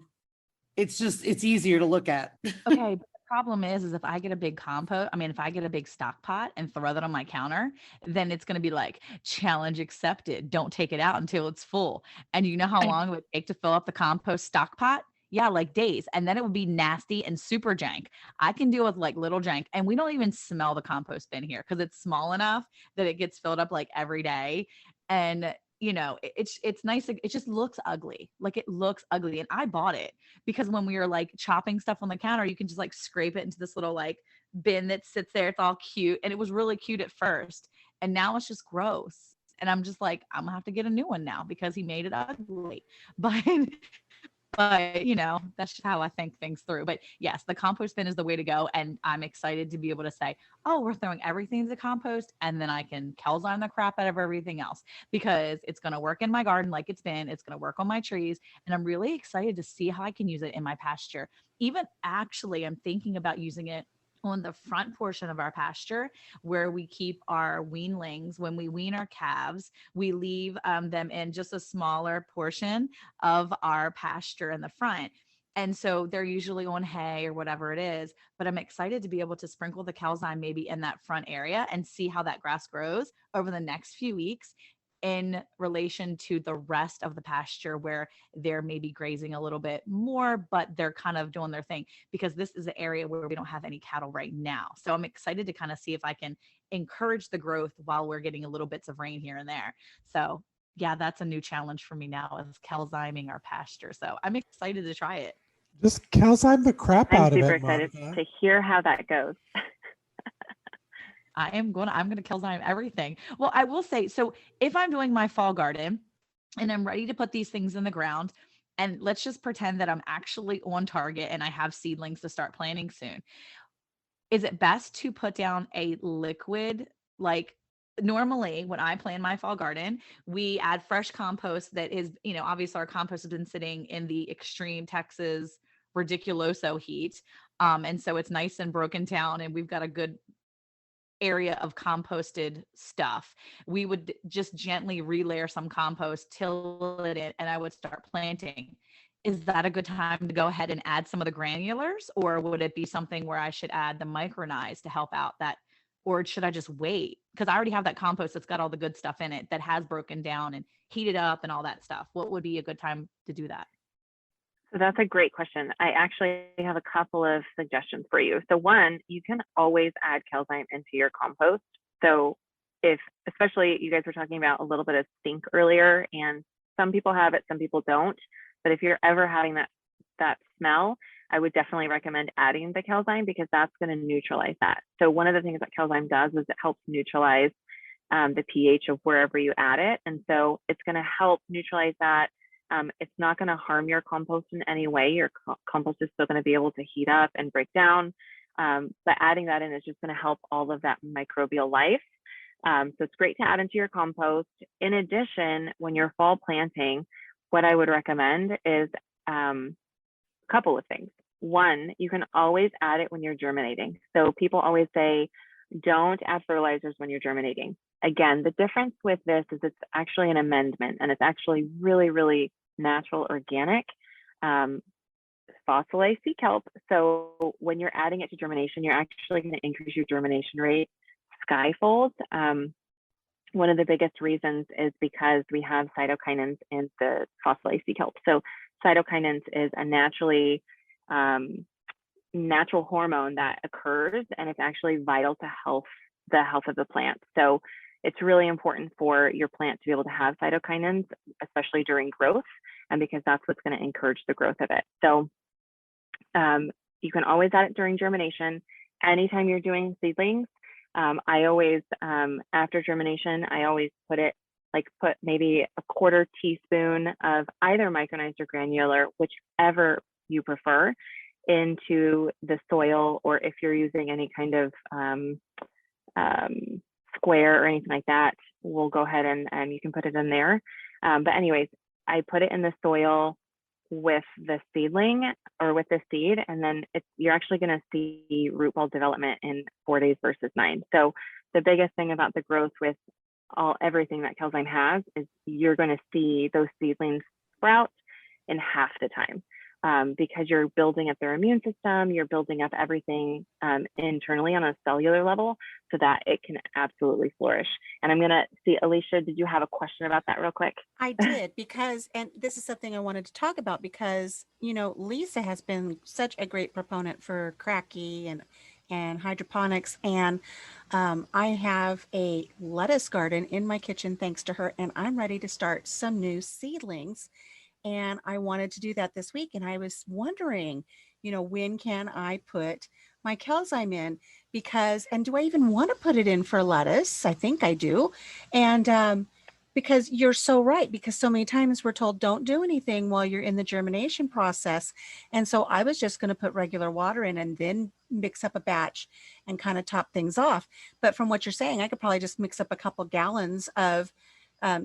it's easier to look at. Okay. But the problem is if I get a big if I get a big stock pot and throw that on my counter, then it's going to be like, challenge accepted. Don't take it out until it's full. And you know how long it would take to fill up the compost stock pot? Yeah, like days. And then it would be nasty and super jank. I can deal with like little jank, and we don't even smell the compost bin here because it's small enough that it gets filled up like every day. And it's nice. It just looks ugly. Like it looks ugly. And I bought it because when we were like chopping stuff on the counter, you can just like scrape it into this little like bin that sits there. It's all cute. And it was really cute at first. And now it's just gross. And I'm just like, I'm gonna have to get a new one now because he made it ugly. But but that's just how I think things through. But yes, the compost bin is the way to go. And I'm excited to be able to say, oh, we're throwing everything to compost, and then I can calcine the crap out of everything else, because it's going to work in my garden like it's been. It's going to work on my trees. And I'm really excited to see how I can use it in my pasture. Even actually, I'm thinking about using it on the front portion of our pasture where we keep our weanlings. When we wean our calves, we leave them in just a smaller portion of our pasture in the front. And so they're usually on hay or whatever it is, but I'm excited to be able to sprinkle the calcine maybe in that front area and see how that grass grows over the next few weeks in relation to the rest of the pasture where they're maybe grazing a little bit more, but they're kind of doing their thing, because this is an area where we don't have any cattle right now. So I'm excited to kind of see if I can encourage the growth while we're getting a little bits of rain here and there. So yeah, that's a new challenge for me now, is calciming our pasture. So I'm excited to try it. Just calcime the crap I'm out of super it, excited Monica. to hear how that goes. I'm going to calcime everything. Well, I will say, so if I'm doing my fall garden and I'm ready to put these things in the ground, and let's just pretend that I'm actually on target and I have seedlings to start planting soon, is it best to put down a liquid? Like, normally when I plan my fall garden, we add fresh compost that is, obviously our compost has been sitting in the extreme Texas ridiculoso heat. And so it's nice and broken down, and we've got a good area of composted stuff. We would just gently relayer some compost, till it in, and I would start planting. Is that a good time to go ahead and add some of the granulars, or would it be something where I should add the micronized to help out that, or should I just wait? Because I already have that compost that's got all the good stuff in it that has broken down and heated up and all that stuff. What would be a good time to do that? So that's a great question. I actually have a couple of suggestions for you. So one, you can always add calcime into your compost. So if, especially you guys were talking about a little bit of stink earlier, and some people have it, some people don't. But if you're ever having that smell, I would definitely recommend adding the calcime, because that's going to neutralize that. So one of the things that calcime does is it helps neutralize the pH of wherever you add it. And so it's going to help neutralize that. It's not going to harm your compost in any way. Your compost is still going to be able to heat up and break down. But adding that in is just going to help all of that microbial life. So it's great to add into your compost. In addition, when you're fall planting, what I would recommend is a couple of things. One, you can always add it when you're germinating. So people always say, don't add fertilizers when you're germinating. Again, the difference with this is it's actually an amendment, and it's actually really, really natural, organic, fossilized sea kelp. So when you're adding it to germination, you're actually going to increase your germination rate skyfold. One of the biggest reasons is because we have cytokinins in the fossilized sea kelp. So cytokinins is a natural hormone that occurs, and it's actually vital to the health of the plant. So it's really important for your plant to be able to have cytokinins, especially during growth, and because that's what's going to encourage the growth of it. So you can always add it during germination. Anytime you're doing seedlings, I always, after germination, I always put maybe a quarter teaspoon of either micronized or granular, whichever you prefer, into the soil, or if you're using any kind of square or anything like that, we'll go ahead and you can put it in there. But anyways, I put it in the soil with the seedling or with the seed, and then you're actually going to see root ball development in 4 days versus 9. So the biggest thing about the growth with everything that calcime has is you're going to see those seedlings sprout in half the time. Because you're building up their immune system, you're building up everything internally on a cellular level so that it can absolutely flourish. And I'm going to see, Alicia, did you have a question about that real quick? I did, because, and this is something I wanted to talk about, because, Lisa has been such a great proponent for cracky and hydroponics. And I have a lettuce garden in my kitchen thanks to her, and I'm ready to start some new seedlings. And I wanted to do that this week. And I was wondering, when can I put my calcime in? And do I even want to put it in for lettuce? I think I do. And because you're so right, because so many times we're told don't do anything while you're in the germination process. And so I was just going to put regular water in and then mix up a batch and kind of top things off. But from what you're saying, I could probably just mix up a couple gallons of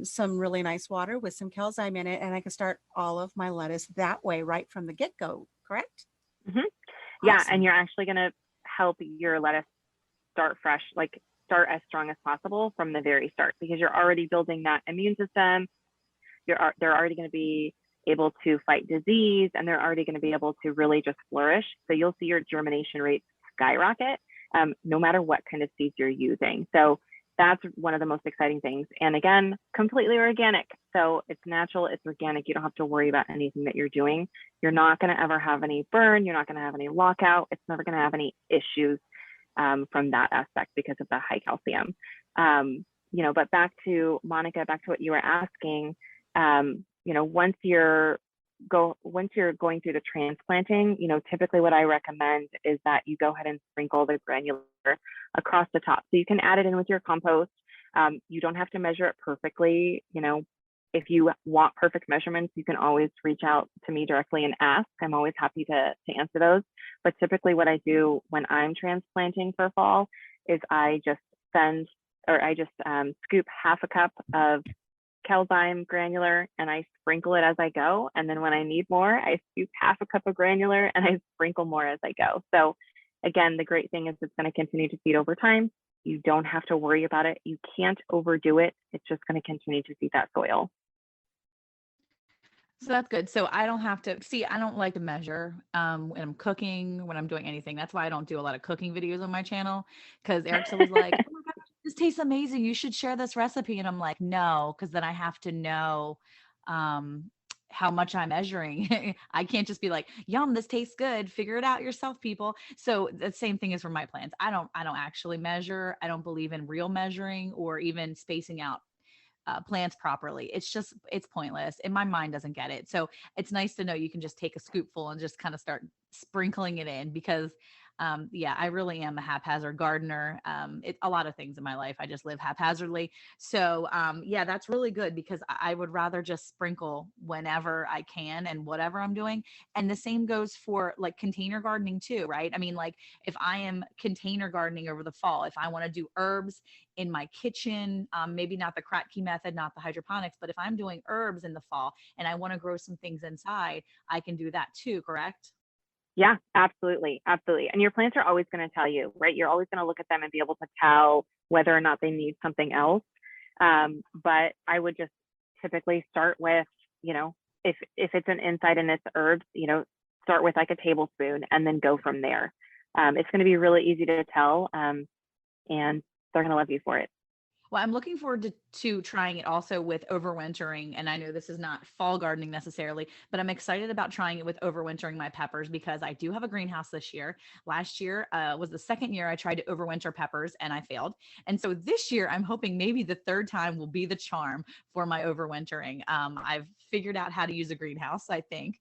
some really nice water with some Cayce in it, and I can start all of my lettuce that way right from the get-go, correct? Mm-hmm. Yeah, Awesome. and you're actually going to help your lettuce start fresh, like start as strong as possible from the very start, because you're already building that immune system. They're already going to be able to fight disease, and they're already going to be able to really just flourish. So you'll see your germination rates skyrocket, no matter what kind of seeds you're using. So that's one of the most exciting things. And again, completely organic. So it's natural, it's organic. You don't have to worry about anything that you're doing. You're not going to ever have any burn. You're not going to have any lockout. It's never going to have any issues from that aspect because of the high calcium. But back to Monica, back to what you were asking, once you're going through the transplanting, typically what I recommend is that you go ahead and sprinkle the granular across the top. So you can add it in with your compost. You don't have to measure it perfectly. If you want perfect measurements, you can always reach out to me directly and ask. I'm always happy to answer those. But typically what I do when I'm transplanting for fall is I just scoop half a cup of Cayce granular and I sprinkle it as I go. And then when I need more, I scoop half a cup of granular and I sprinkle more as I go. So again, the great thing is it's going to continue to feed over time. You don't have to worry about it. You can't overdo it. It's just going to continue to feed that soil. So that's good. So I don't have to see, I don't like to measure when I'm cooking, when I'm doing anything. That's why I don't do a lot of cooking videos on my channel, because Eric's always like, oh my God, this tastes amazing. You should share this recipe. And I'm like, no, because then I have to know how much I'm measuring. I can't just be like, yum, this tastes good. Figure it out yourself, people. So the same thing is for my plants. I don't actually measure. I don't believe in real measuring or even spacing out plants properly. It's pointless, and my mind doesn't get it. So it's nice to know you can just take a scoopful and just kind of start sprinkling it in, because I really am a haphazard gardener. A lot of things in my life, I just live haphazardly. So that's really good, because I would rather just sprinkle whenever I can and whatever I'm doing. And the same goes for like container gardening too, right? I mean, like if I am container gardening over the fall, if I want to do herbs in my kitchen, maybe not the Kratky method, not the hydroponics, but if I'm doing herbs in the fall and I want to grow some things inside, I can do that too, correct? Yeah, absolutely. Absolutely. And your plants are always going to tell you, right? You're always going to look at them and be able to tell whether or not they need something else. But I would just typically start with, if it's an inside and it's herbs, start with like a tablespoon and then go from there. It's going to be really easy to tell, and they're going to love you for it. Well, I'm looking forward to trying it also with overwintering. And I know this is not fall gardening necessarily, but I'm excited about trying it with overwintering my peppers, because I do have a greenhouse this year. Last year was the second year I tried to overwinter peppers and I failed. And so this year I'm hoping maybe the third time will be the charm for my overwintering. I've figured out how to use a greenhouse, I think,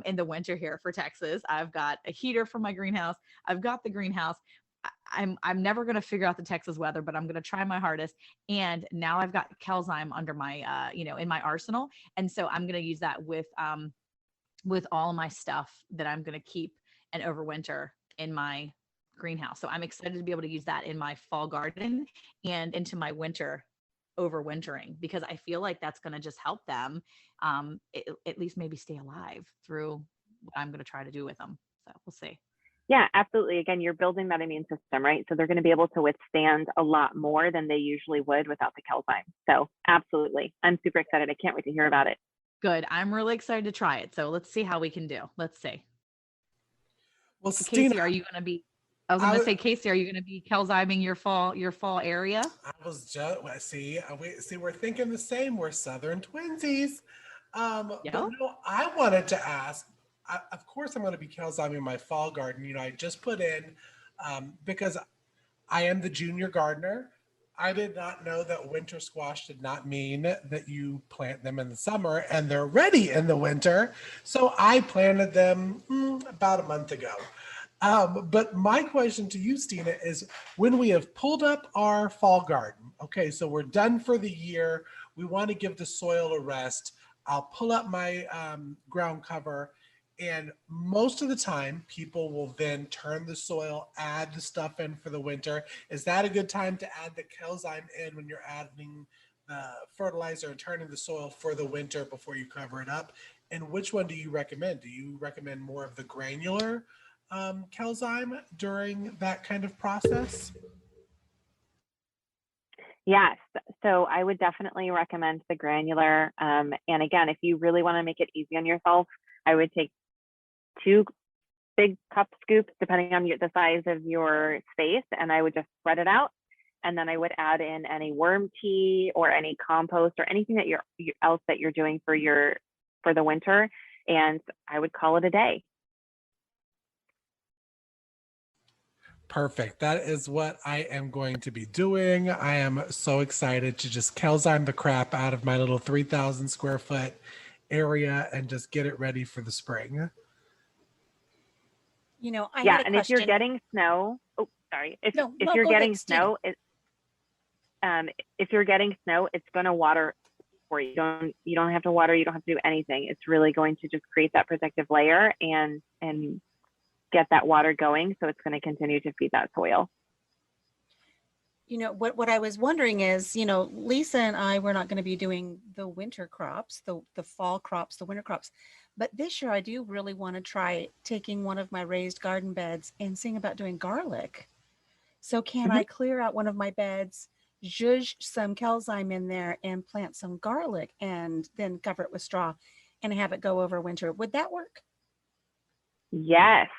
in the winter here for Texas. I've got a heater for my greenhouse. I've got the greenhouse. I'm never going to figure out the Texas weather, but I'm going to try my hardest. And now I've got Cayce under my, in my arsenal. And so I'm going to use that with all my stuff that I'm going to keep and overwinter in my greenhouse. So I'm excited to be able to use that in my fall garden and into my winter overwintering, because I feel like that's going to just help them at least maybe stay alive through what I'm going to try to do with them. So we'll see. Yeah, absolutely. Again, you're building that immune system, right? So they're going to be able to withstand a lot more than they usually would without the Cayce. So absolutely. I'm super excited. I can't wait to hear about it. Good. I'm really excited to try it. So let's see how we can do. Let's see. Well, Cayce, Stina, are you going to be, I was going to say, Cayce, are you going to be Cayce-ing your fall area? I was just, we're thinking the same. We're Southern twinsies. But no, I wanted to ask, of course I'm going to be Cayce-ing my fall garden. I just put in, because I am the junior gardener. I did not know that winter squash did not mean that you plant them in the summer and they're ready in the winter. So I planted them about a month ago. But my question to you, Stina, is when we have pulled up our fall garden, okay, so we're done for the year, We want to give the soil a rest. I'll pull up my ground cover, and most of the time people will then turn the soil, add the stuff in for the winter. Is that a good time to add the Cayce in when you're adding the fertilizer and turning the soil for the winter before you cover it up? And which one do you recommend? Do you recommend more of the granular Cayce during that kind of process? Yes, so I would definitely recommend the granular. And again, if you really want to make it easy on yourself, I would take 2 big cup scoops, depending on the size of your space, and I would just spread it out. And then I would add in any worm tea or any compost or anything that else that you're doing for the winter, and I would call it a day. Perfect. That is what I am going to be doing. I am so excited to just Cayce the crap out of my little 3,000 square foot area and just get it ready for the spring. You know, I Yeah, had a and if you're question. getting snow, oh, sorry, if No, you're go getting ahead, Stina. snow, if you're getting snow, it's going to water for you. You don't have to water. You don't have to do anything. It's really going to just create that protective layer and get that water going. So it's going to continue to feed that soil. You know, what I was wondering is, you know, Lisa and I, we're not going to be doing the winter crops, the fall crops, the winter crops. But this year I do really want to try taking one of my raised garden beds and seeing about doing garlic. So can I clear out one of my beds, zhuzh some Cayce in there and plant some garlic and then cover it with straw and have it go over winter? Would that work? Yes,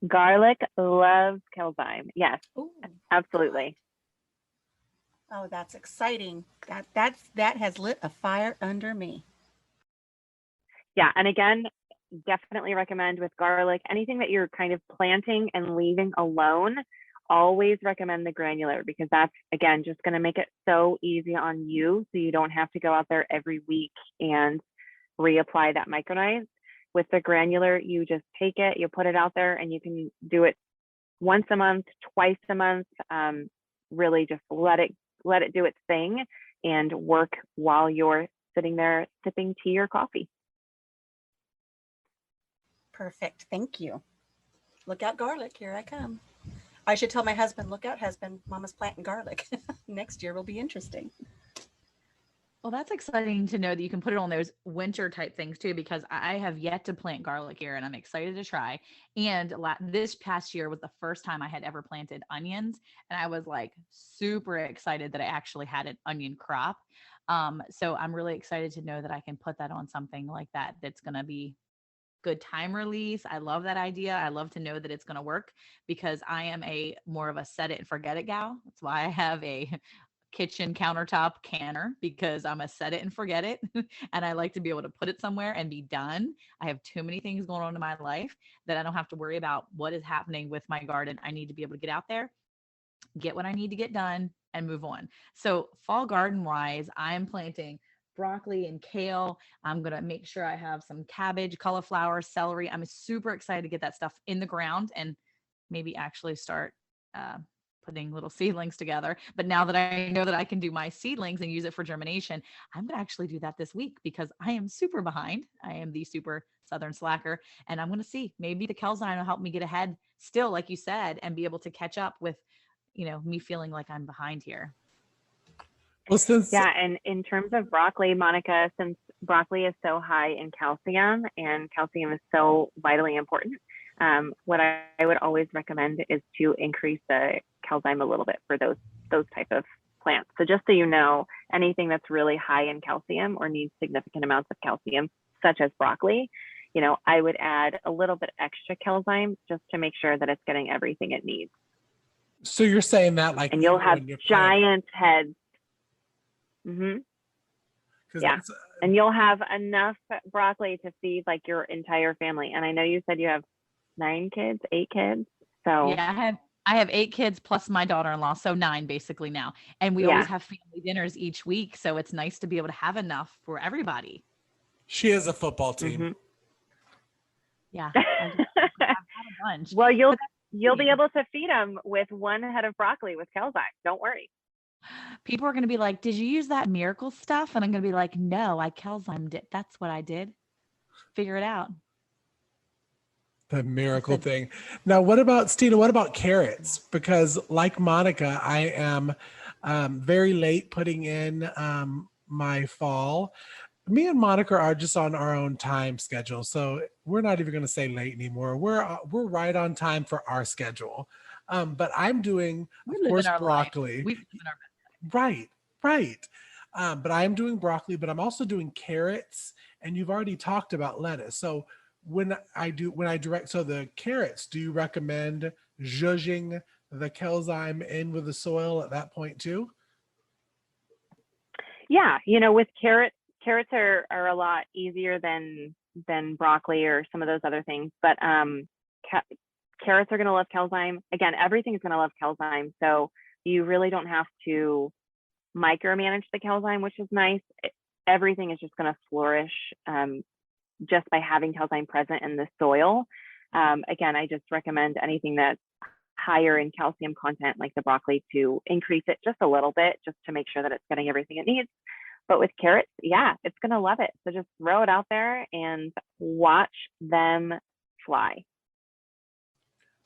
garlic loves Cayce. Yes, Ooh, absolutely. oh, that's exciting. That has lit a fire under me. Yeah, and again, definitely recommend with garlic, anything that you're kind of planting and leaving alone, always recommend the granular, because that's, again, just going to make it so easy on you, so you don't have to go out there every week and reapply that micronized. With the granular, you just take it, you put it out there, and you can do it once a month, twice a month. Really just let it do its thing and work while you're sitting there sipping tea or coffee. Perfect. Thank you. Look out, garlic. Here I come. I should tell my husband, look out, husband, Mama's planting garlic. Next year will be interesting. Well, that's exciting to know that you can put it on those winter type things too, because I have yet to plant garlic here and I'm excited to try. And this past year was the first time I had ever planted onions. And I was like super excited that I actually had an onion crop. So I'm really excited to know that I can put that on something like that. That's going to be good time release. I love that idea. I love to know that it's going to work, because I am more of a set it and forget it gal. That's why I have a kitchen countertop canner, because I'm a set it and forget it. And I like to be able to put it somewhere and be done. I have too many things going on in my life that I don't have to worry about what is happening with my garden. I need to be able to get out there, get what I need to get done, and move on. So fall garden wise, I'm planting broccoli and kale. I'm going to make sure I have some cabbage, cauliflower, celery. I'm super excited to get that stuff in the ground and maybe actually start putting little seedlings together. But now that I know that I can do my seedlings and use it for germination, I'm going to actually do that this week, because I am super behind. I am the super Southern slacker, and I'm going to see, maybe the Cayce will help me get ahead still, like you said, and be able to catch up with, me feeling like I'm behind here. Well, Yeah, and in terms of broccoli, Monica, since broccoli is so high in calcium and calcium is so vitally important, what I would always recommend is to increase the Cayce a little bit for those type of plants. So just so you know, anything that's really high in calcium or needs significant amounts of calcium, such as broccoli, I would add a little bit extra Cayce just to make sure that it's getting everything it needs. So you're saying that, like, and you'll have giant heads. Yeah, and you'll have enough broccoli to feed like your entire family. And I know you said you have 8 kids. So yeah, I have 8 kids plus my daughter-in-law, so 9 basically now. And we always have family dinners each week, so it's nice to be able to have enough for everybody. She is a football team. Yeah, I've had a bunch. Well, you'll be able to feed them with 1 head of broccoli with Cayce. Don't worry. People are going to be like, did you use that miracle stuff? And I'm going to be like, no, I Kelzymed it. That's what I did. Figure it out. The miracle thing. Now, what about Stina? What about carrots? Because like Monica, I am very late putting in my fall. Me and Monica are just on our own time schedule, so we're not even going to say late anymore. We're right on time for our schedule. But I'm doing, of course, broccoli. We live in our Right, right. But I am doing broccoli, but I'm also doing carrots, and you've already talked about lettuce. So when I direct, so the carrots, do you recommend zhuzhing the Kelzyme in with the soil at that point too? Yeah, with carrots are a lot easier than broccoli or some of those other things. But carrots are going to love Kelzyme. Again, everything is going to love Kelzyme. So you really don't have to micromanage the Kelzyme, which is nice. Everything is just going to flourish just by having Kelzyme present in the soil. Again, I just recommend anything that's higher in calcium content, like the broccoli, to increase it just a little bit, just to make sure that it's getting everything it needs. But with carrots, yeah, it's going to love it. So just throw it out there and watch them fly.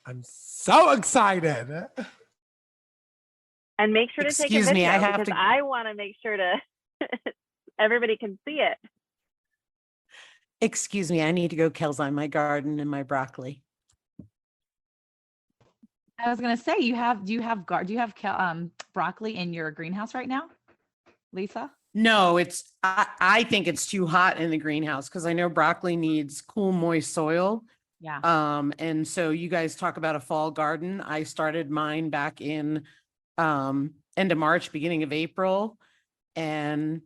I'm so excited. And make sure to take a Excuse video me, I have because to. I want to make sure to everybody can see it. Excuse me, I need to go Kelzyme my garden and my broccoli. I was going to say, do you have broccoli in your greenhouse right now, Lisa? No, I think it's too hot in the greenhouse because I know broccoli needs cool, moist soil. Yeah. And so you guys talk about a fall garden. I started mine back in end of March, beginning of April. And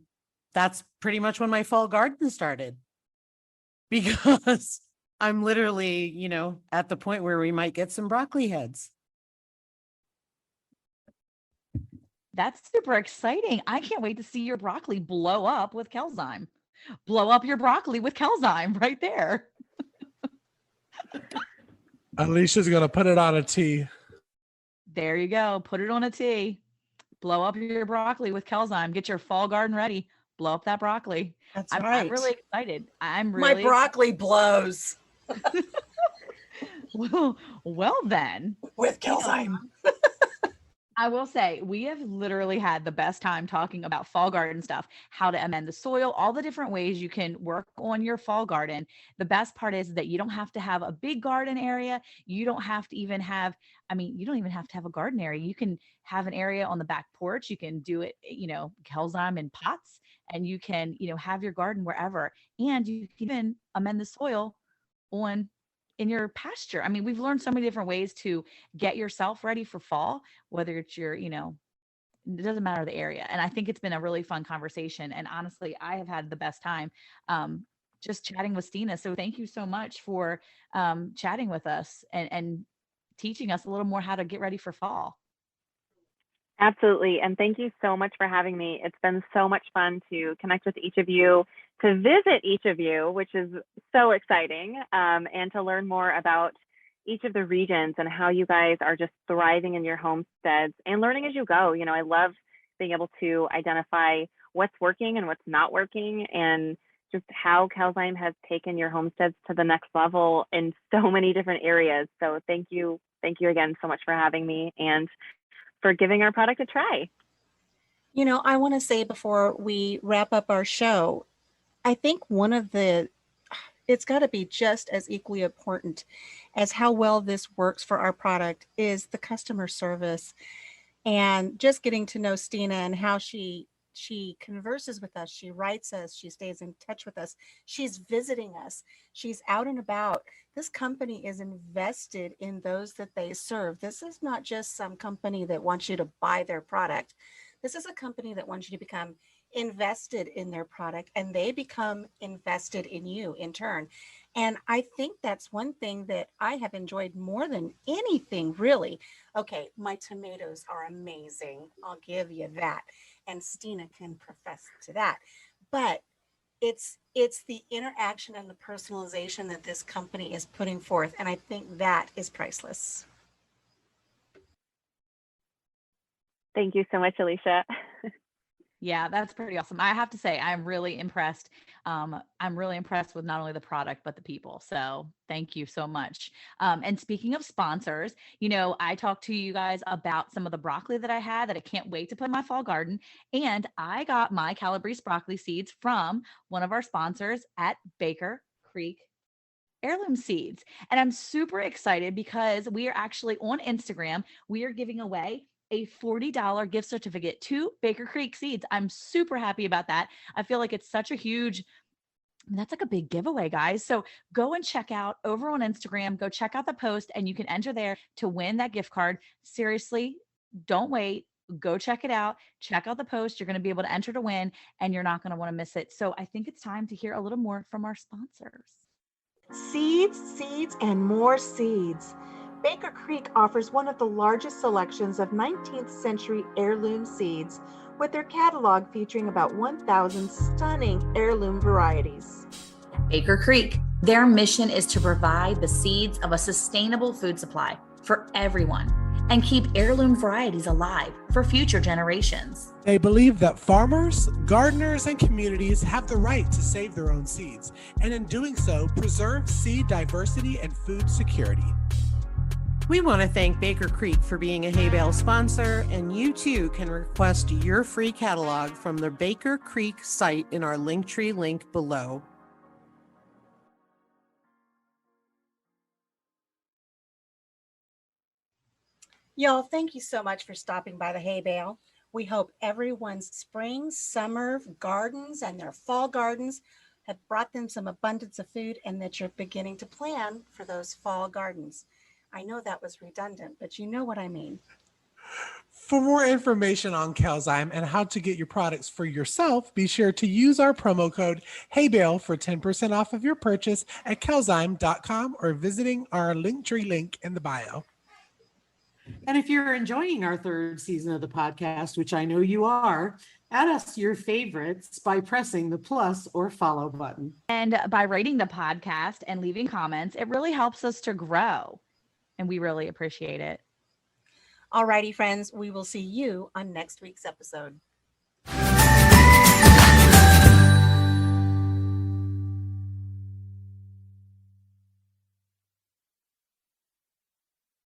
that's pretty much when my fall garden started. Because I'm literally, at the point where we might get some broccoli heads. That's super exciting. I can't wait to see your broccoli blow up with Kelzyme. Blow up your broccoli with Kelzyme right there. Alicia's going to put it on a tee. There you go. Put it on a tee. Blow up your broccoli with Kelzyme. Get your fall garden ready. Blow up that broccoli. That's I'm right. really excited. I'm My really broccoli blows well then. with Kelzyme. I will say we have literally had the best time talking about fall garden stuff, how to amend the soil, all the different ways you can work on your fall garden. The best part is that you don't have to have a big garden area. You don't have to even have, you don't even have to have a garden area. You can have an area on the back porch. You can do it, Kelzyme in pots, and you can, have your garden wherever. And you can even amend the soil in your pasture. We've learned so many different ways to get yourself ready for fall, whether it's your, it doesn't matter the area. And I think it's been a really fun conversation. And honestly, I have had the best time just chatting with Stina. So thank you so much for chatting with us and teaching us a little more how to get ready for fall. Absolutely. And thank you so much for having me. It's been so much fun to connect with each of you, to visit each of you, which is so exciting, and to learn more about each of the regions and how you guys are just thriving in your homesteads and learning as you go. I love being able to identify what's working and what's not working, and just how Kelzyme has taken your homesteads to the next level in so many different areas. So thank you again so much for having me and for giving our product a try. I want to say before we wrap up our show, I think it's got to be just as equally important as how well this works for our product is the customer service, and just getting to know Stina and how she converses with us. She writes us, she stays in touch with us, she's visiting us, she's out and about. This company is invested in those that they serve. This is not just some company that wants you to buy their product. This is a company that wants you to become invested in their product, and they become invested in you in turn. And I think that's one thing that I have enjoyed more than anything, really. Okay, my tomatoes are amazing. I'll give you that. And Stina can profess to that. But it's the interaction and the personalization that this company is putting forth. And I think that is priceless. Thank you so much, Alicia. Yeah, that's pretty awesome. I have to say, I'm really impressed. I'm really impressed with not only the product, but the people. So thank you so much. And speaking of sponsors, I talked to you guys about some of the broccoli that I had that I can't wait to put in my fall garden. And I got my Calabrese broccoli seeds from one of our sponsors at Baker Creek Heirloom Seeds. And I'm super excited because we are actually on Instagram. We are giving away a $40 gift certificate to Baker Creek Seeds. I'm super happy about that. I feel like it's such a huge, that's like a big giveaway, guys. So go and check out over on Instagram, go check out the post, and you can enter there to win that gift card. Seriously, don't wait. Go check it out. Check out the post. You're going to be able to enter to win, and you're not going to want to miss it. So I think it's time to hear a little more from our sponsors. Seeds, seeds, and more seeds. Baker Creek offers one of the largest selections of 19th century heirloom seeds, with their catalog featuring about 1,000 stunning heirloom varieties. Baker Creek, their mission is to provide the seeds of a sustainable food supply for everyone and keep heirloom varieties alive for future generations. They believe that farmers, gardeners, and communities have the right to save their own seeds, and in doing so, preserve seed diversity and food security. We want to thank Baker Creek for being a hay bale sponsor, and you too can request your free catalog from the Baker Creek site in our LinkTree link below. Y'all, thank you so much for stopping by the hay bale. We hope everyone's spring, summer gardens and their fall gardens have brought them some abundance of food, and that you're beginning to plan for those fall gardens. I know that was redundant, but you know what I mean. For more information on Calezyme and how to get your products for yourself, be sure to use our promo code HAYBALE for 10% off of your purchase at calezyme.com or visiting our LinkTree link in the bio. And if you're enjoying our third season of the podcast, which I know you are, add us to your favorites by pressing the plus or follow button. And by rating the podcast and leaving comments, it really helps us to grow. And we really appreciate it. Alrighty, friends, we will see you on next week's episode.